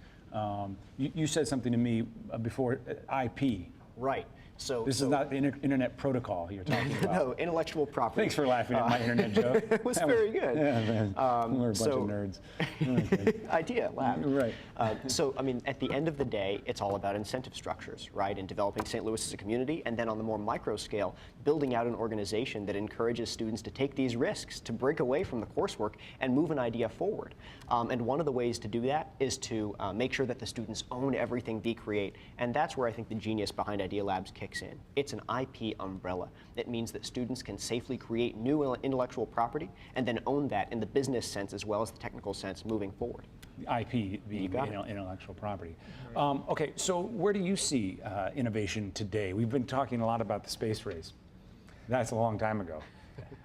E: You said something to me before, IP.
M: Right. So
E: this is not the internet protocol you're talking about.
M: No, intellectual property.
E: Thanks for laughing at my internet joke.
M: It was very good.
E: Yeah, man. We're a bunch of nerds.
M: Idea Lab.
E: Right.
M: So, I mean, at the end of the day, it's all about incentive structures, right? And developing St. Louis as a community, and then on the more micro scale, building out an organization that encourages students to take these risks, to break away from the coursework and move an idea forward. And one of the ways to do that is to make sure that the students own everything they create. And that's where I think the genius behind Idea Labs kicks in. It's an IP umbrella. It means that students can safely create new intellectual property and then own that in the business sense as well as the technical sense moving forward.
E: The IP being intellectual property. Okay, so where do you see innovation today? We've been talking a lot about the space race. That's a long time ago.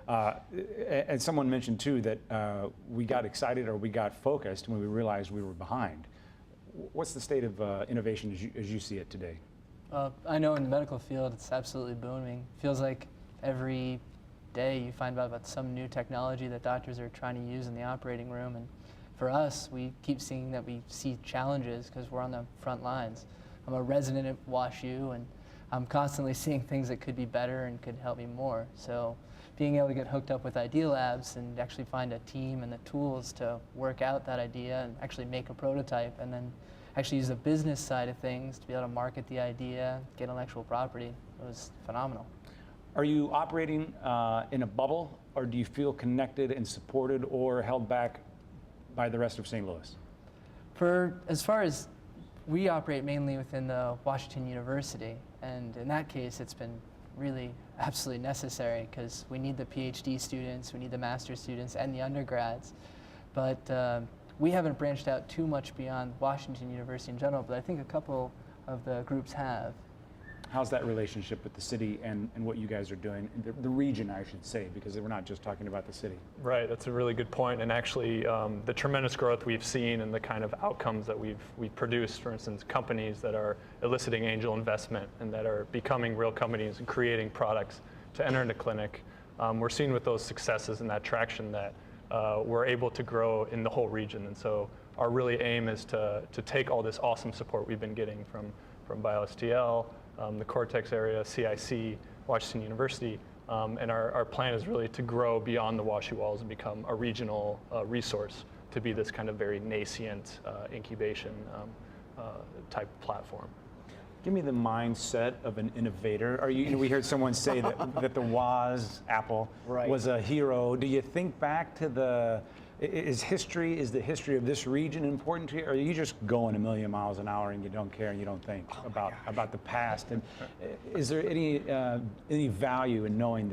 E: And someone mentioned too that we got excited or we got focused when we realized we were behind. What's the state of innovation as you see it today?
O: I know in the medical field it's absolutely booming. Feels like every day you find out about some new technology that doctors are trying to use in the operating room. And for us, we keep seeing that we see challenges because we're on the front lines. I'm a resident at WashU, and I'm constantly seeing things that could be better and could help me more. So being able to get hooked up with Idea Labs and actually find a team and the tools to work out that idea and actually make a prototype and then actually use the business side of things to be able to market the idea, get intellectual property, it was phenomenal.
E: Are you operating in a bubble, or do you feel connected and supported or held back by the rest of St. Louis?
O: As far as we operate mainly within the Washington University, and in that case it's been really absolutely necessary because we need the PhD students, we need the master's students, and the undergrads. But we haven't branched out too much beyond Washington University in general, but I think a couple of the groups have.
E: How's that relationship with the city and what you guys are doing, the region, I should say, because we're not just talking about the city?
N: Right, that's a really good point. And actually, the tremendous growth we've seen and the kind of outcomes that we've produced, for instance, companies that are eliciting angel investment and that are becoming real companies and creating products to enter into clinic, we're seeing with those successes and that traction that we're able to grow in the whole region. And so our really aim is to take all this awesome support we've been getting from BioSTL, the Cortex area, CIC, Washington University, and our plan is really to grow beyond the WashU walls and become a regional resource to be this kind of very nascent incubation type platform.
E: Give me the mindset of an innovator. We heard someone say that the Woz Apple was a hero. Do you think back to is the history of this region important to you, or are you just going a million miles an hour and you don't care and you don't think about the past? And is there any value in knowing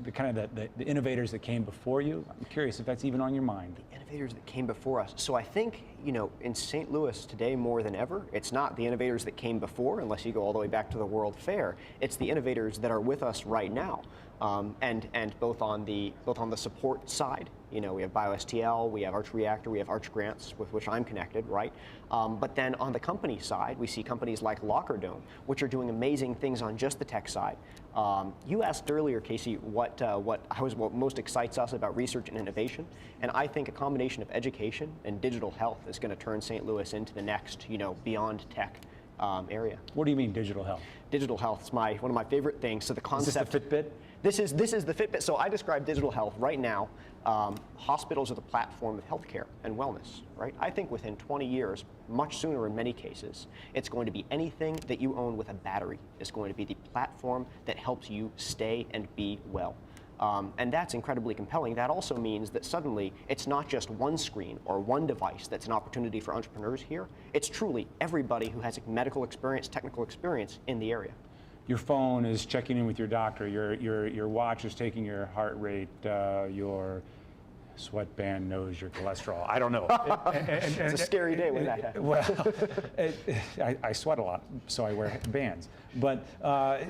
E: the innovators that came before you? I'm curious if that's even on your mind.
M: The innovators that came before us. So I think, in St. Louis today more than ever, it's not the innovators that came before, unless you go all the way back to the World Fair. It's the innovators that are with us right now. And both on the support side You know, we have BioSTL, we have Arch Reactor, we have Arch Grants, with which I'm connected, right? But then on the company side, we see companies like LockerDome, which are doing amazing things on just the tech side. You asked earlier, Casey, what most excites us about research and innovation, and I think a combination of education and digital health is going to turn St. Louis into the next, you know, beyond tech area.
E: What do you mean digital health?
M: Digital health is one of my favorite things. So the concept.
E: Is this the Fitbit?
M: This is the Fitbit. So I describe digital health right now. Hospitals are the platform of healthcare and wellness, right? I think within 20 years, much sooner in many cases, it's going to be anything that you own with a battery is going to be the platform that helps you stay and be well. And that's incredibly compelling. That also means that suddenly it's not just one screen or one device that's an opportunity for entrepreneurs here. It's truly everybody who has medical experience, technical experience in the area.
E: Your phone is checking in with your doctor. Your watch is taking your heart rate. Your sweatband knows your cholesterol. I don't know.
M: It's a scary day when that happens.
E: Well, I sweat a lot, so I wear bands. But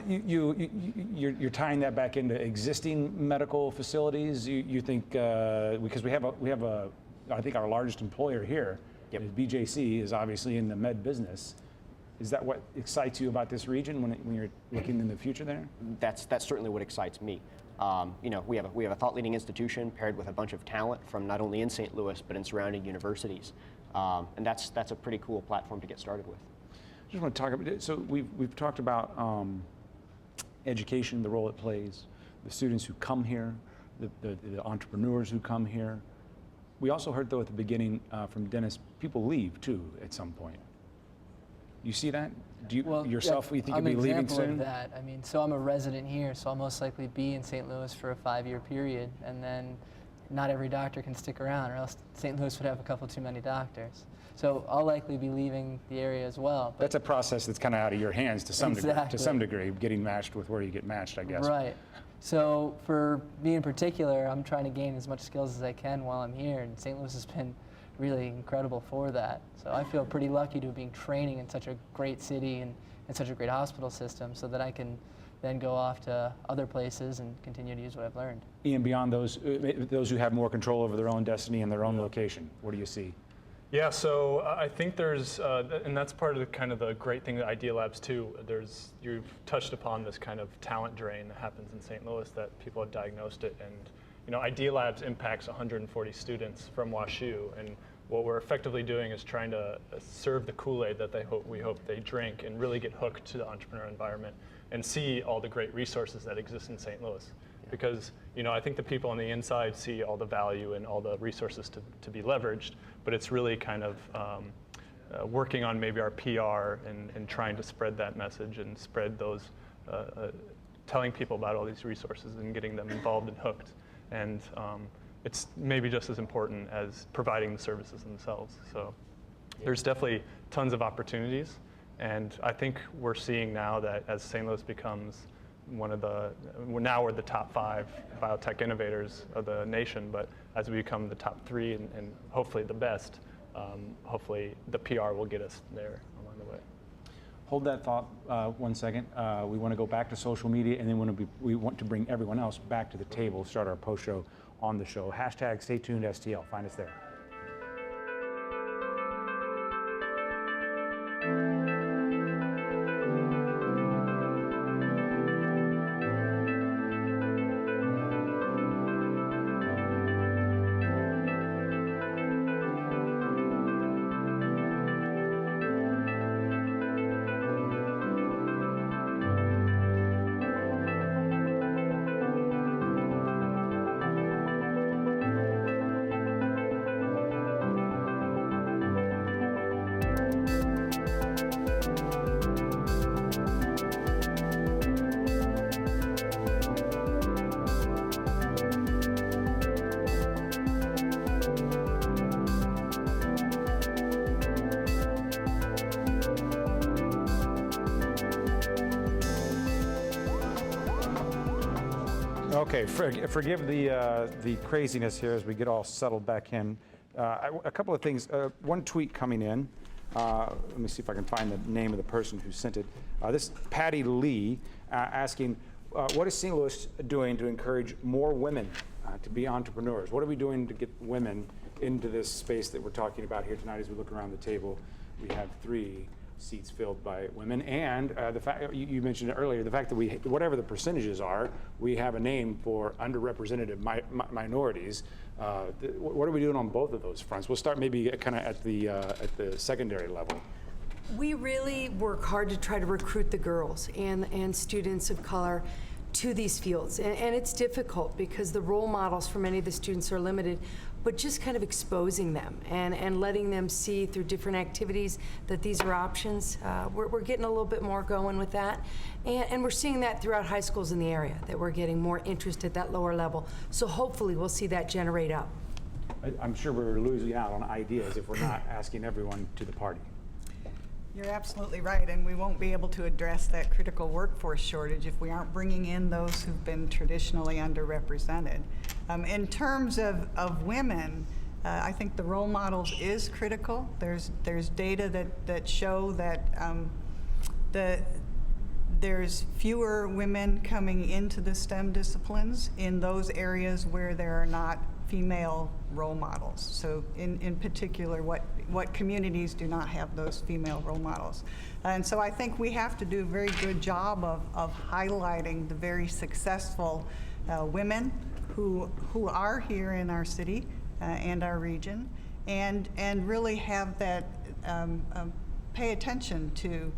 E: you're tying that back into existing medical facilities. You think because we have I think our largest employer here, is BJC, is obviously in the med business. Is that what excites you about this region when you're looking in the future there?
M: That's certainly what excites me. You know, we have a thought-leading institution paired with a bunch of talent from not only in St. Louis but in surrounding universities, and that's a pretty cool platform to get started with.
E: I just want to talk about. So we've talked about education, the role it plays, the students who come here, the entrepreneurs who come here. We also heard though at the beginning from Dennis, people leave too at some point. You see that? Do you yourself? You think you'll be leaving soon?
O: I'm an example of that. I mean, so I'm a resident here, so I'll most likely be in St. Louis for a 5-year period, and then not every doctor can stick around, or else St. Louis would have a couple too many doctors. So I'll likely be leaving the area as well.
E: That's a process that's kind of out of your hands to some degree. To some degree, getting matched with where you get matched, I guess.
O: Right. So for me in particular, I'm trying to gain as much skills as I can while I'm here, and St. Louis has been really incredible for that. So I feel pretty lucky to be training in such a great city and such a great hospital system so that I can then go off to other places and continue to use what I've learned.
E: Ian, beyond those who have more control over their own destiny and their own location, what do you see?
N: Yeah, so I think there's, and that's part of the great thing that Idea Labs too. You've touched upon this kind of talent drain that happens in St. Louis, that people have diagnosed it, and you know, Idea Labs impacts 140 students from WashU, and what we're effectively doing is trying to serve the Kool-Aid that we hope they drink and really get hooked to the entrepreneur environment and see all the great resources that exist in St. Louis. Yeah. Because you know, I think the people on the inside see all the value and all the resources to be leveraged, but it's really kind of working on maybe our PR and trying to spread that message and spread those, telling people about all these resources and getting them involved and hooked. And it's maybe just as important as providing the services themselves. So there's definitely tons of opportunities. And I think we're seeing now that as St. Louis becomes we're the top 5 biotech innovators of the nation, but as we become the top 3 and hopefully the best, hopefully the PR will get us there along the way.
E: Hold that thought 1 second. We want to go back to social media, and then we want to bring everyone else back to the table, start our post-show on the show. Hashtag stay tuned STL. Find us there. Okay, forgive the craziness here as we get all settled back in. A couple of things. One tweet coming in. Let me see if I can find the name of the person who sent it. This is Patty Lee asking, what is St. Louis doing to encourage more women to be entrepreneurs? What are we doing to get women into this space that we're talking about here tonight? As we look around the table, we have 3 seats filled by women, and the fact you mentioned it earlier, the fact that whatever the percentages are, we have a name for underrepresented minorities. What are we doing on both of those fronts? We'll start maybe kind of at the secondary level.
P: We really work hard to try to recruit the girls and students of color to these fields, and it's difficult because the role models for many of the students are limited, but just kind of exposing them and letting them see through different activities that these are options. We're getting a little bit more going with that, and we're seeing that throughout high schools in the area, that we're getting more interest at that lower level. So hopefully we'll see that generate up.
E: I'm sure we're losing out on ideas if we're not asking everyone to the party.
K: You're absolutely right, and we won't be able to address that critical workforce shortage if we aren't bringing in those who've been traditionally underrepresented. In terms of women, I think the role models is critical. There's data that show that there's fewer women coming into the STEM disciplines in those areas where there are not female role models. So in particular, what communities do not have those female role models. And so I think we have to do a very good job of highlighting the very successful women who are here in our city and our region, and really have that pay attention to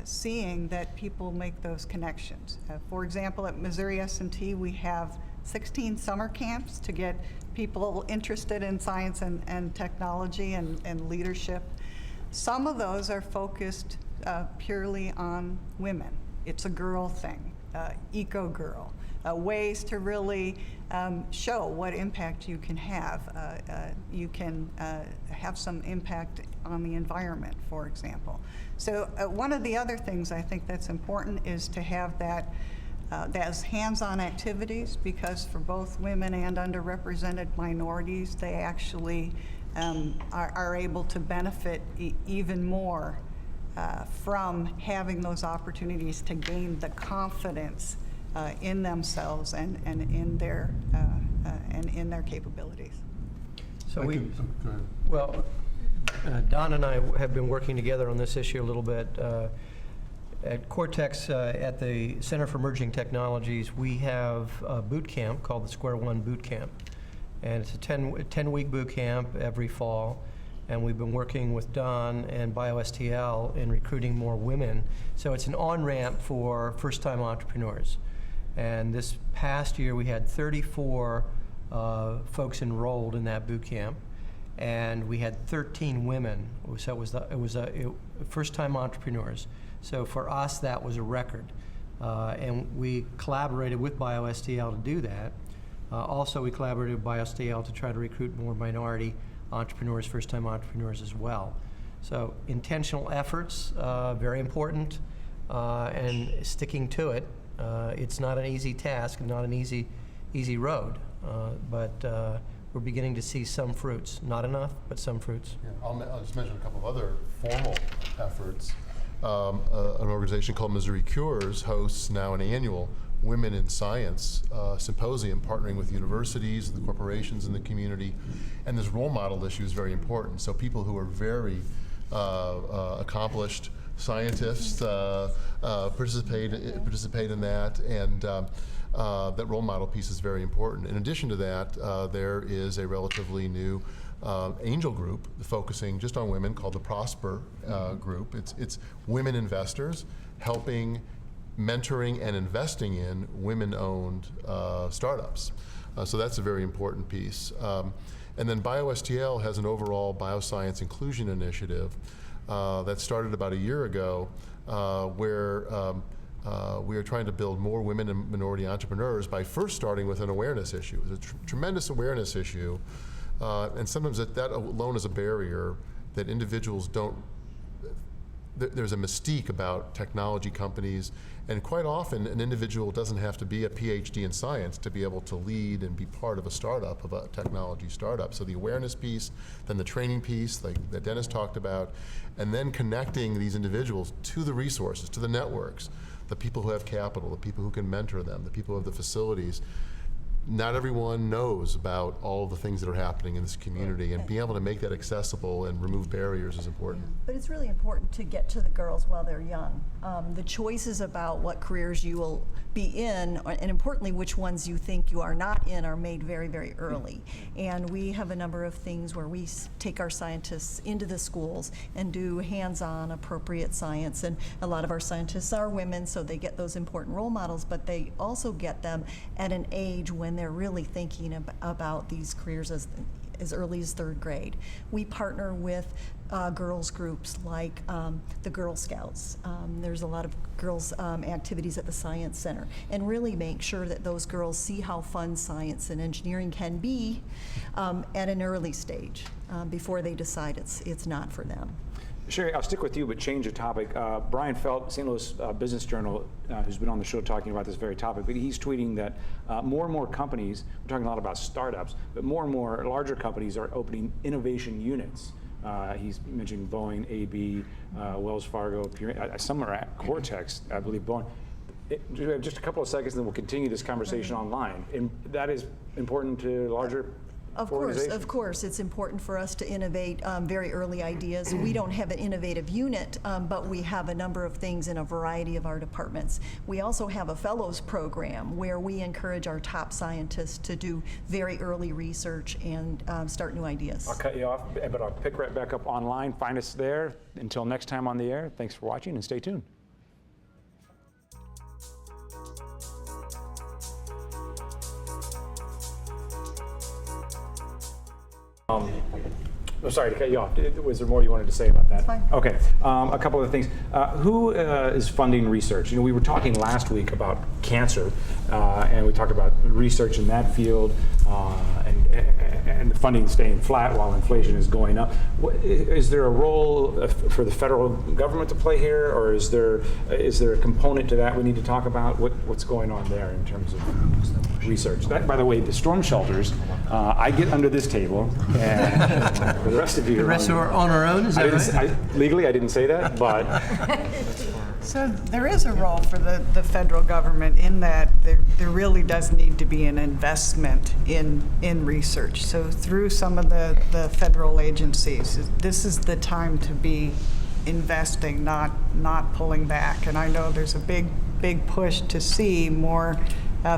K: seeing that people make those connections. For example, at Missouri S&T, we have 16 summer camps to get people interested in science and technology and leadership. Some of those are focused purely on women. It's a girl thing, Eco Girl, ways to really show what impact you can have. You can have some impact on the environment, for example. So one of the other things I think that's important is to have that as hands-on activities, because for both women and underrepresented minorities, they actually are able to benefit even more from having those opportunities to gain the confidence in themselves and in their capabilities.
B: So Don and I have been working together on this issue a little bit. At Cortex, at the Center for Emerging Technologies, we have a boot camp called the Square One Boot Camp. And it's a 10-week boot camp every fall. And we've been working with Don and BioSTL in recruiting more women. So it's an on-ramp for first-time entrepreneurs. And this past year, we had 34 folks enrolled in that boot camp. And we had 13 women. So it was first-time entrepreneurs. So for us, that was a record. And we collaborated with BioSTL to do that. Also, we collaborated with BioSTL to try to recruit more minority entrepreneurs, first-time entrepreneurs as well. So intentional efforts, very important, and sticking to it. It's not an easy task, not an easy road, but we're beginning to see some fruits. Not enough, but some fruits.
C: Yeah, I'll just mention a couple of other formal efforts. An organization called Missouri Cures hosts now an annual Women in Science symposium, partnering with universities, the corporations in the community, and this role model issue is very important. So people who are very accomplished scientists participate in that, and that role model piece is very important. In addition to that, there is a relatively new angel group focusing just on women called the Prosper Group. It's women investors helping, mentoring, and investing in women-owned startups. So that's a very important piece. And then BioSTL has an overall bioscience inclusion initiative that started about a year ago, where we are trying to build more women and minority entrepreneurs by first starting with an awareness issue. It's a tremendous awareness issue. And sometimes that alone is a barrier that individuals don't, there's a mystique about technology companies, and quite often an individual doesn't have to be a PhD in science to be able to lead and be part of a startup, of a technology startup. So the awareness piece, then the training piece like that Dennis talked about, and then connecting these individuals to the resources, to the networks, the people who have capital, the people who can mentor them, the people who have the facilities. not everyone knows about all the things that are happening in this community, and being able to make that accessible and remove barriers is important.
F: But it's really important to get to the girls while they're young. The choices about what careers you will be in, and importantly, which ones you think you are not in, are made very, very early. And we have a number of things where we take our scientists into the schools and do hands-on appropriate science. And a lot of our scientists are women, so they get those important role models, but they also get them at an age when they're really thinking about these careers as early as 3rd grade. We partner with girls groups like the Girl Scouts. There's a lot of girls activities at the Science Center, and really make sure that those girls see how fun science and engineering can be at an early stage before they decide it's not for them.
E: Sherry, I'll stick with you, but change the topic. Brian Felt, St. Louis Business Journal, who's been on the show talking about this very topic, but he's tweeting that more and more companies, we're talking a lot about startups, but more and more larger companies are opening innovation units. He's mentioning Boeing, AB, Wells Fargo, some are at Cortex, I believe Boeing. Just a couple of seconds, and then we'll continue this conversation online. And that is important to larger
F: Of course, it's important for us to innovate very early ideas. We don't have an innovative unit, but we have a number of things in a variety of our departments. We also have a fellows program where we encourage our top scientists to do very early research and start new ideas.
E: I'll cut you off, but I'll pick right back up online. Find us there. Until next time on the air, thanks for watching and stay tuned. I'm sorry to cut you off. Was there more you wanted to say about that?
F: Fine.
E: Okay. A couple of things. Who is funding research? We were talking last week about cancer, and we talked about research in that field, and the funding staying flat while inflation is going up. Is there a role for the federal government to play here, or is there a component to that we need to talk about? What's going on there in terms of research? That, by the way, the storm shelters, I get under this table, and the rest of you.
B: The rest are on our own, is that right?
E: Legally, I didn't say that, but.
K: So there is a role for the federal government in that there really does need to be an investment in research. So through some of the federal agencies, this is the time to be investing, not pulling back. And I know there's a big push to see more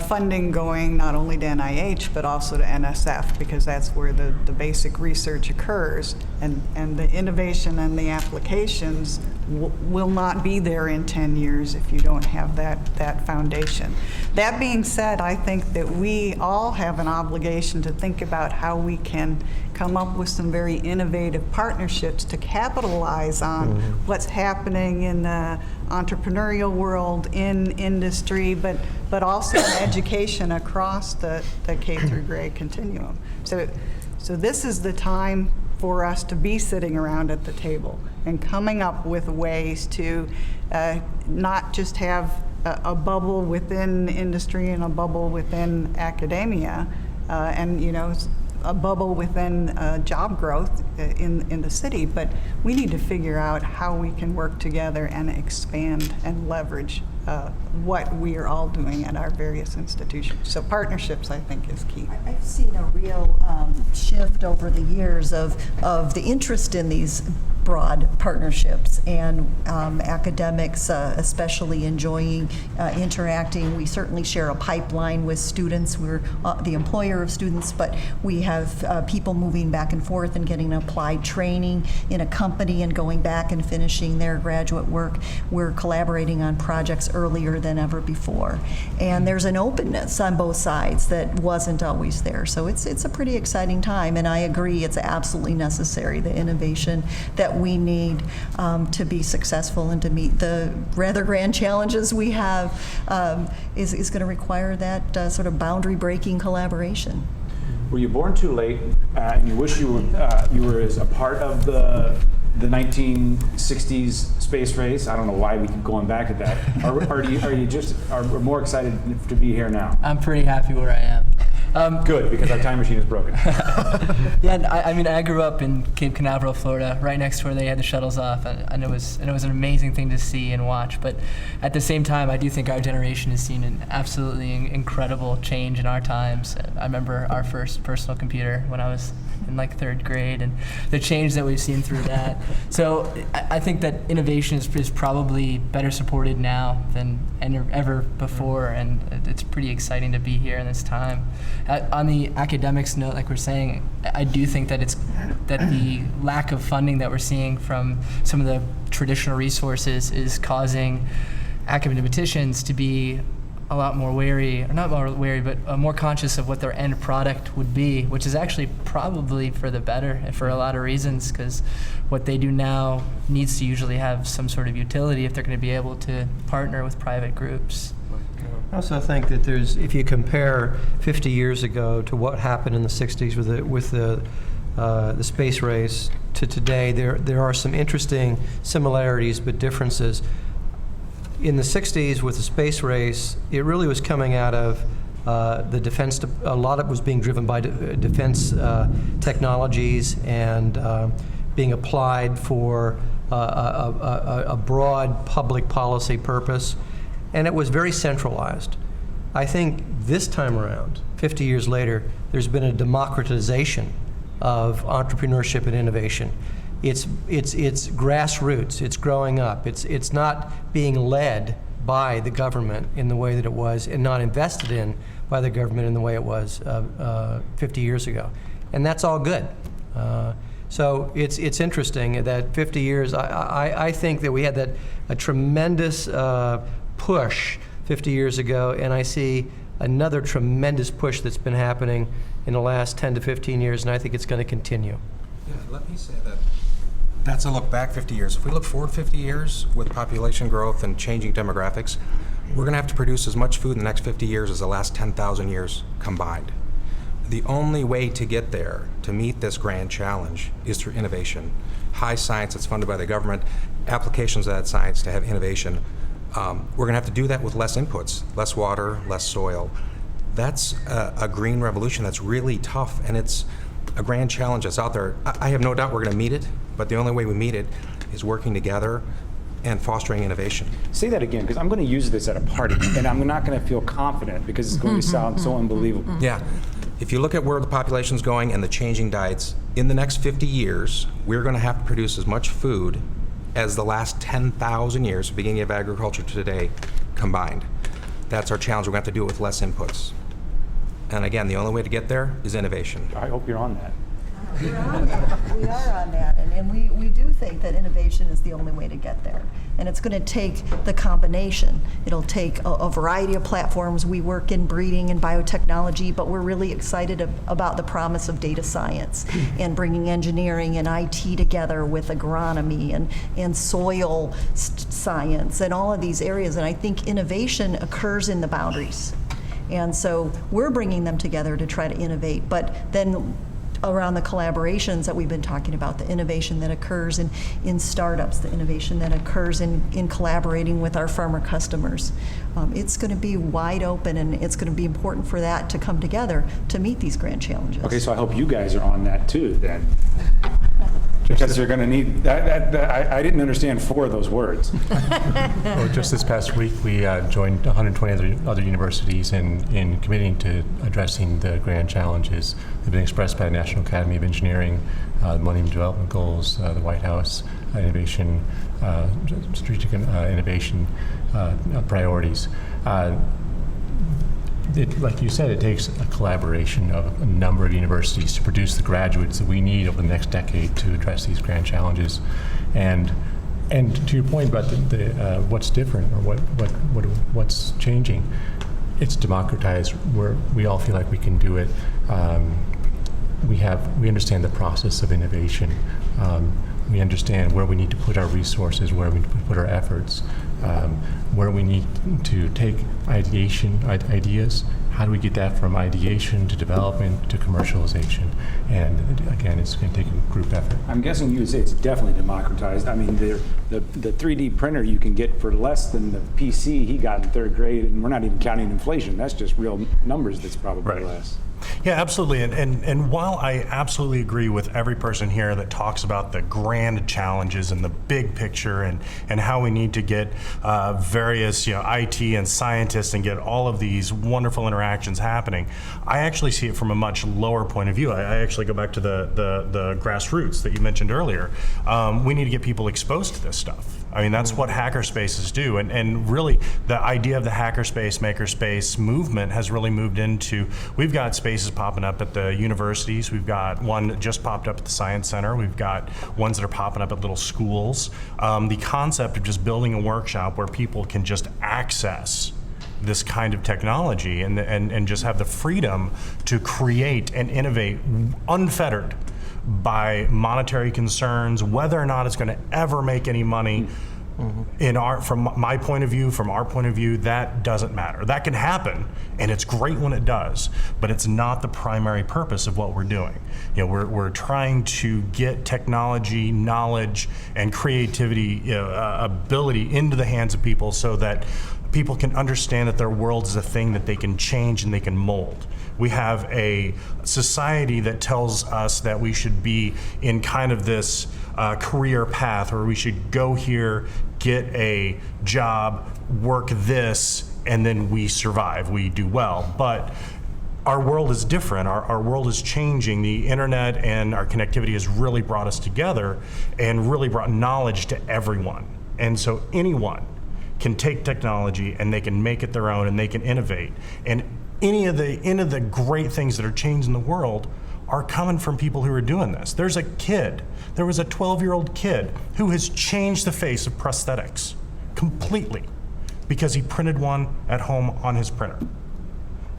K: funding going not only to NIH but also to NSF, because that's where the basic research occurs, and the innovation and the applications will not be there in 10 years if you don't have that foundation. That being said, I think that we all have an obligation to think about how we can come up with some very innovative partnerships to capitalize on what's happening in the entrepreneurial world, in industry, but also in education across the K through grade continuum. So this is the time for us to be sitting around at the table and coming up with ways to not just have a bubble within industry and a bubble within academia, and a bubble within job growth in the city, but we need to figure out how we can work together and expand and leverage what we are all doing at our various institutions. So partnerships, I think, is key.
F: I've seen a real shift over the years of the interest in these broad partnerships, and academics especially enjoying interacting. We certainly share a pipeline with students. We're the employer of students, but we have people moving back and forth and getting applied training in a company and going back and finishing their graduate work. We're collaborating on projects earlier than ever before. And there's an openness on both sides that wasn't always there. So it's a pretty exciting time, and I agree it's absolutely necessary, the innovation that we need to be successful and to meet the rather grand challenges we have is going to require that sort of boundary-breaking collaboration.
E: Were you born too late, and you wish you were as a part of the 1960s space race? I don't know why we keep going back at that. Or are you just more excited to be here now?
O: I'm pretty happy where I am.
E: Good, because our time machine is broken.
O: Yeah, and I mean, I grew up in Cape Canaveral, Florida, right next to where they had the shuttles off, and it was an amazing thing to see and watch. But at the same time, I do think our generation has seen an absolutely incredible change in our times. I remember our first personal computer when I was in like 3rd grade, and the change that we've seen through that. So I think that innovation is probably better supported now than ever before, and it's pretty exciting to be here in this time. On the academics note, like we're saying, I do think that the lack of funding that we're seeing from some of the traditional resources is causing academicians to be a lot more wary, or not more wary, but more conscious of what their end product would be, which is actually probably for the better for a lot of reasons, because what they do now needs to usually have some sort of utility if they're going to be able to partner with private groups.
B: I also think that if you compare 50 years ago to what happened in the 60s with the space race to today, there are some interesting similarities but differences. In the 60s with the space race, it really was coming out of the defense, a lot of it was being driven by defense technologies and being applied for a broad public policy purpose, and it was very centralized. I think this time around, 50 years later, there's been a democratization of entrepreneurship and innovation. It's grassroots, it's growing up, it's not being led by the government in the way that it was, and not invested in by the government in the way it was 50 years ago. And that's all good. So it's interesting that 50 years, I think that we had a tremendous push 50 years ago, and I see another tremendous push that's been happening in the last 10 to 15 years, and I think it's going to continue.
G: Yeah, let me say that that's a look back 50 years. If we look forward 50 years with population growth and changing demographics, we're going to have to produce as much food in the next 50 years as the last 10,000 years combined. The only way to get there, to meet this grand challenge, is through innovation. High science that's funded by the government, applications of that science to have innovation. We're going to have to do that with less inputs, less water, less soil. That's a green revolution that's really tough, and it's a grand challenge that's out there. I have no doubt we're going to meet it, but the only way we meet it is working together and fostering innovation.
E: Say that again, because I'm going to use this at a party, and I'm not going to feel confident because it's going to sound so unbelievable.
G: Yeah. If you look at where the population's going and the changing diets, in the next 50 years, we're going to have to produce as much food as the last 10,000 years, beginning of agriculture to today, combined. That's our challenge. We're going to have to do it with less inputs. And again, the only way to get there is innovation.
E: I hope you're on that.
F: We're on that. We are on that, and we do think that innovation is the only way to get there. And it's going to take the combination. It'll take a variety of platforms. We work in breeding and biotechnology, but we're really excited about the promise of data science and bringing engineering and IT together with agronomy and soil science and all of these areas. And I think innovation occurs in the boundaries. And so we're bringing them together to try to innovate, but then around the collaborations that we've been talking about, the innovation that occurs in startups, the innovation that occurs in collaborating with our farmer customers. It's going to be wide open, and it's going to be important for that to come together to meet these grand challenges.
E: Okay, so I hope you guys are on that too, then. Because they're going to need, I didn't understand 4 of those words.
L: Well, just this past week, we joined 120 other universities in committing to addressing the grand challenges that have been expressed by the National Academy of Engineering, the Millennium Development Goals, the White House innovation, strategic innovation priorities. Like you said, it takes a collaboration of a number of universities to produce the graduates that we need over the next decade to address these grand challenges. And to your point about what's different or what's changing, it's democratized. We all feel like we can do it. We understand the process of innovation. We understand where we need to put our resources, where we need to put our efforts, where we need to take ideas. How do we get that from ideation to development to commercialization? And again, it's going to take a group effort.
E: I'm guessing you would say it's definitely democratized. I mean, the 3D printer you can get for less than the PC he got in 3rd grade, and we're not even counting inflation. That's just real numbers that's probably less.
D: Yeah, absolutely. And while I absolutely agree with every person here that talks about the grand challenges and the big picture and how we need to get various IT and scientists and get all of these wonderful interactions happening, I actually see it from a much lower point of view. I actually go back to the grassroots that you mentioned earlier. We need to get people exposed to this stuff. I mean, that's what hackerspaces do. And really, the idea of the hackerspace, makerspace movement has really moved into, we've got spaces popping up at the universities. We've got one that just popped up at the Science Center. We've got ones that are popping up at little schools. The concept of just building a workshop where people can just access this kind of technology and just have the freedom to create and innovate unfettered by monetary concerns, whether or not it's going to ever make any money. From my point of view, from our point of view, that doesn't matter. That can happen, and it's great when it does, but it's not the primary purpose of what we're doing. We're trying to get technology, knowledge, and creativity, ability into the hands of people so that people can understand that their world is a thing that they can change and they can mold. We have a society that tells us that we should be in kind of this career path where we should go here, get a job, work this, and then we survive, we do well. But our world is different. Our world is changing. The internet and our connectivity has really brought us together and really brought knowledge to everyone. And so anyone can take technology and they can make it their own and they can innovate. And any of the great things that are changing the world are coming from people who are doing this. There was a 12-year-old kid who has changed the face of prosthetics completely because he printed one at home on his printer.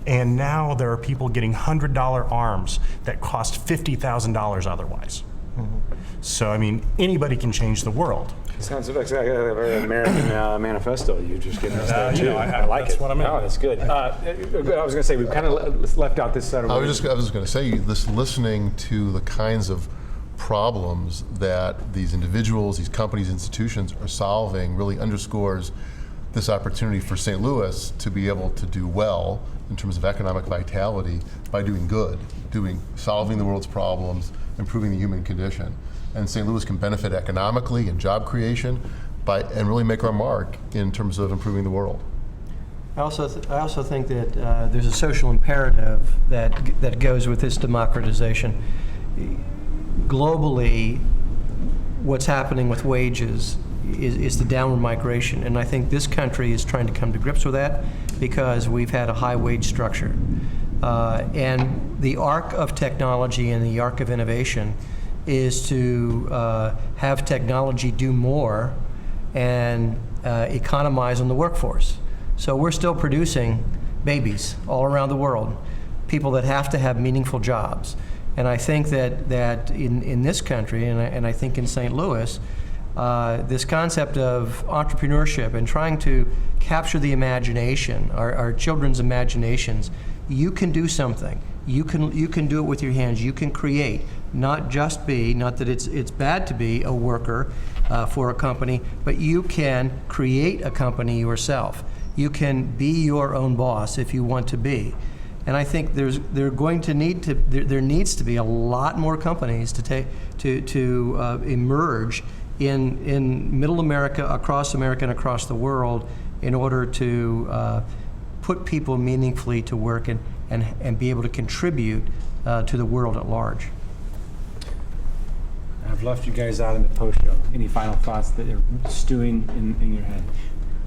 D: And now there are people getting $100 arms that cost $50,000 otherwise. So, I mean, anybody can change the world.
E: Sounds like a very American manifesto you just given us there, too. I like
D: that's
E: it.
D: what I mean.
E: Oh, that's good. I was going to say, we've kind of left out this side of
C: I was going to say, listening to the kinds of problems that these individuals, these companies, institutions are solving really underscores this opportunity for St. Louis to be able to do well in terms of economic vitality by doing good, solving the world's problems, improving the human condition. And St. Louis can benefit economically and job creation and really make our mark in terms of improving the world.
B: I also think that there's a social imperative that goes with this democratization. Globally, what's happening with wages is the downward migration, and I think this country is trying to come to grips with that because we've had a high wage structure. And the arc of technology and the arc of innovation is to have technology do more and economize on the workforce. So we're still producing babies all around the world, people that have to have meaningful jobs. And I think that in this country, and I think in St. Louis, this concept of entrepreneurship and trying to capture the imagination, our children's imaginations, you can do something. You can do it with your hands. You can create. Not that it's bad to be a worker for a company, but you can create a company yourself. You can be your own boss if you want to be. And I think there needs to be a lot more companies to emerge in Middle America, and across the world, in order to put people meaningfully to work and be able to contribute to the world at large.
E: I've left you guys out in the post-show. Any final thoughts that are stewing in your head?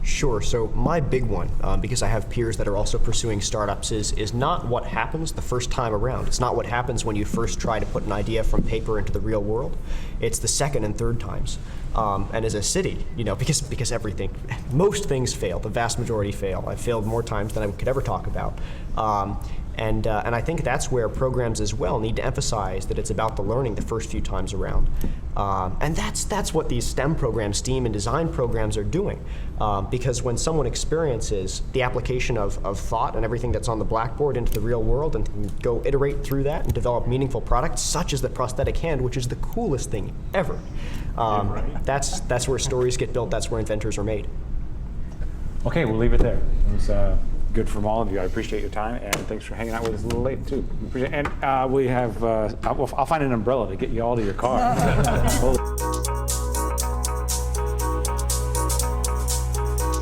M: Sure. So my big one, because I have peers that are also pursuing startups, is not what happens the first time around. It's not what happens when you first try to put an idea from paper into the real world. It's the second and third times. And as a city, because most things fail. The vast majority fail. I've failed more times than I could ever talk about. And I think that's where programs as well need to emphasize that it's about the learning the first few times around. And that's what these STEM programs, STEAM and design programs are doing. Because when someone experiences the application of thought and everything that's on the blackboard into the real world and can go iterate through that and develop meaningful products, such as the prosthetic hand, which is the coolest thing ever. That's where stories get built, that's where inventors are made.
E: Okay, we'll leave it there. It was good from all of you. I appreciate your time, and thanks for hanging out with us a little late too. And we have, I'll find an umbrella to get you all to your car.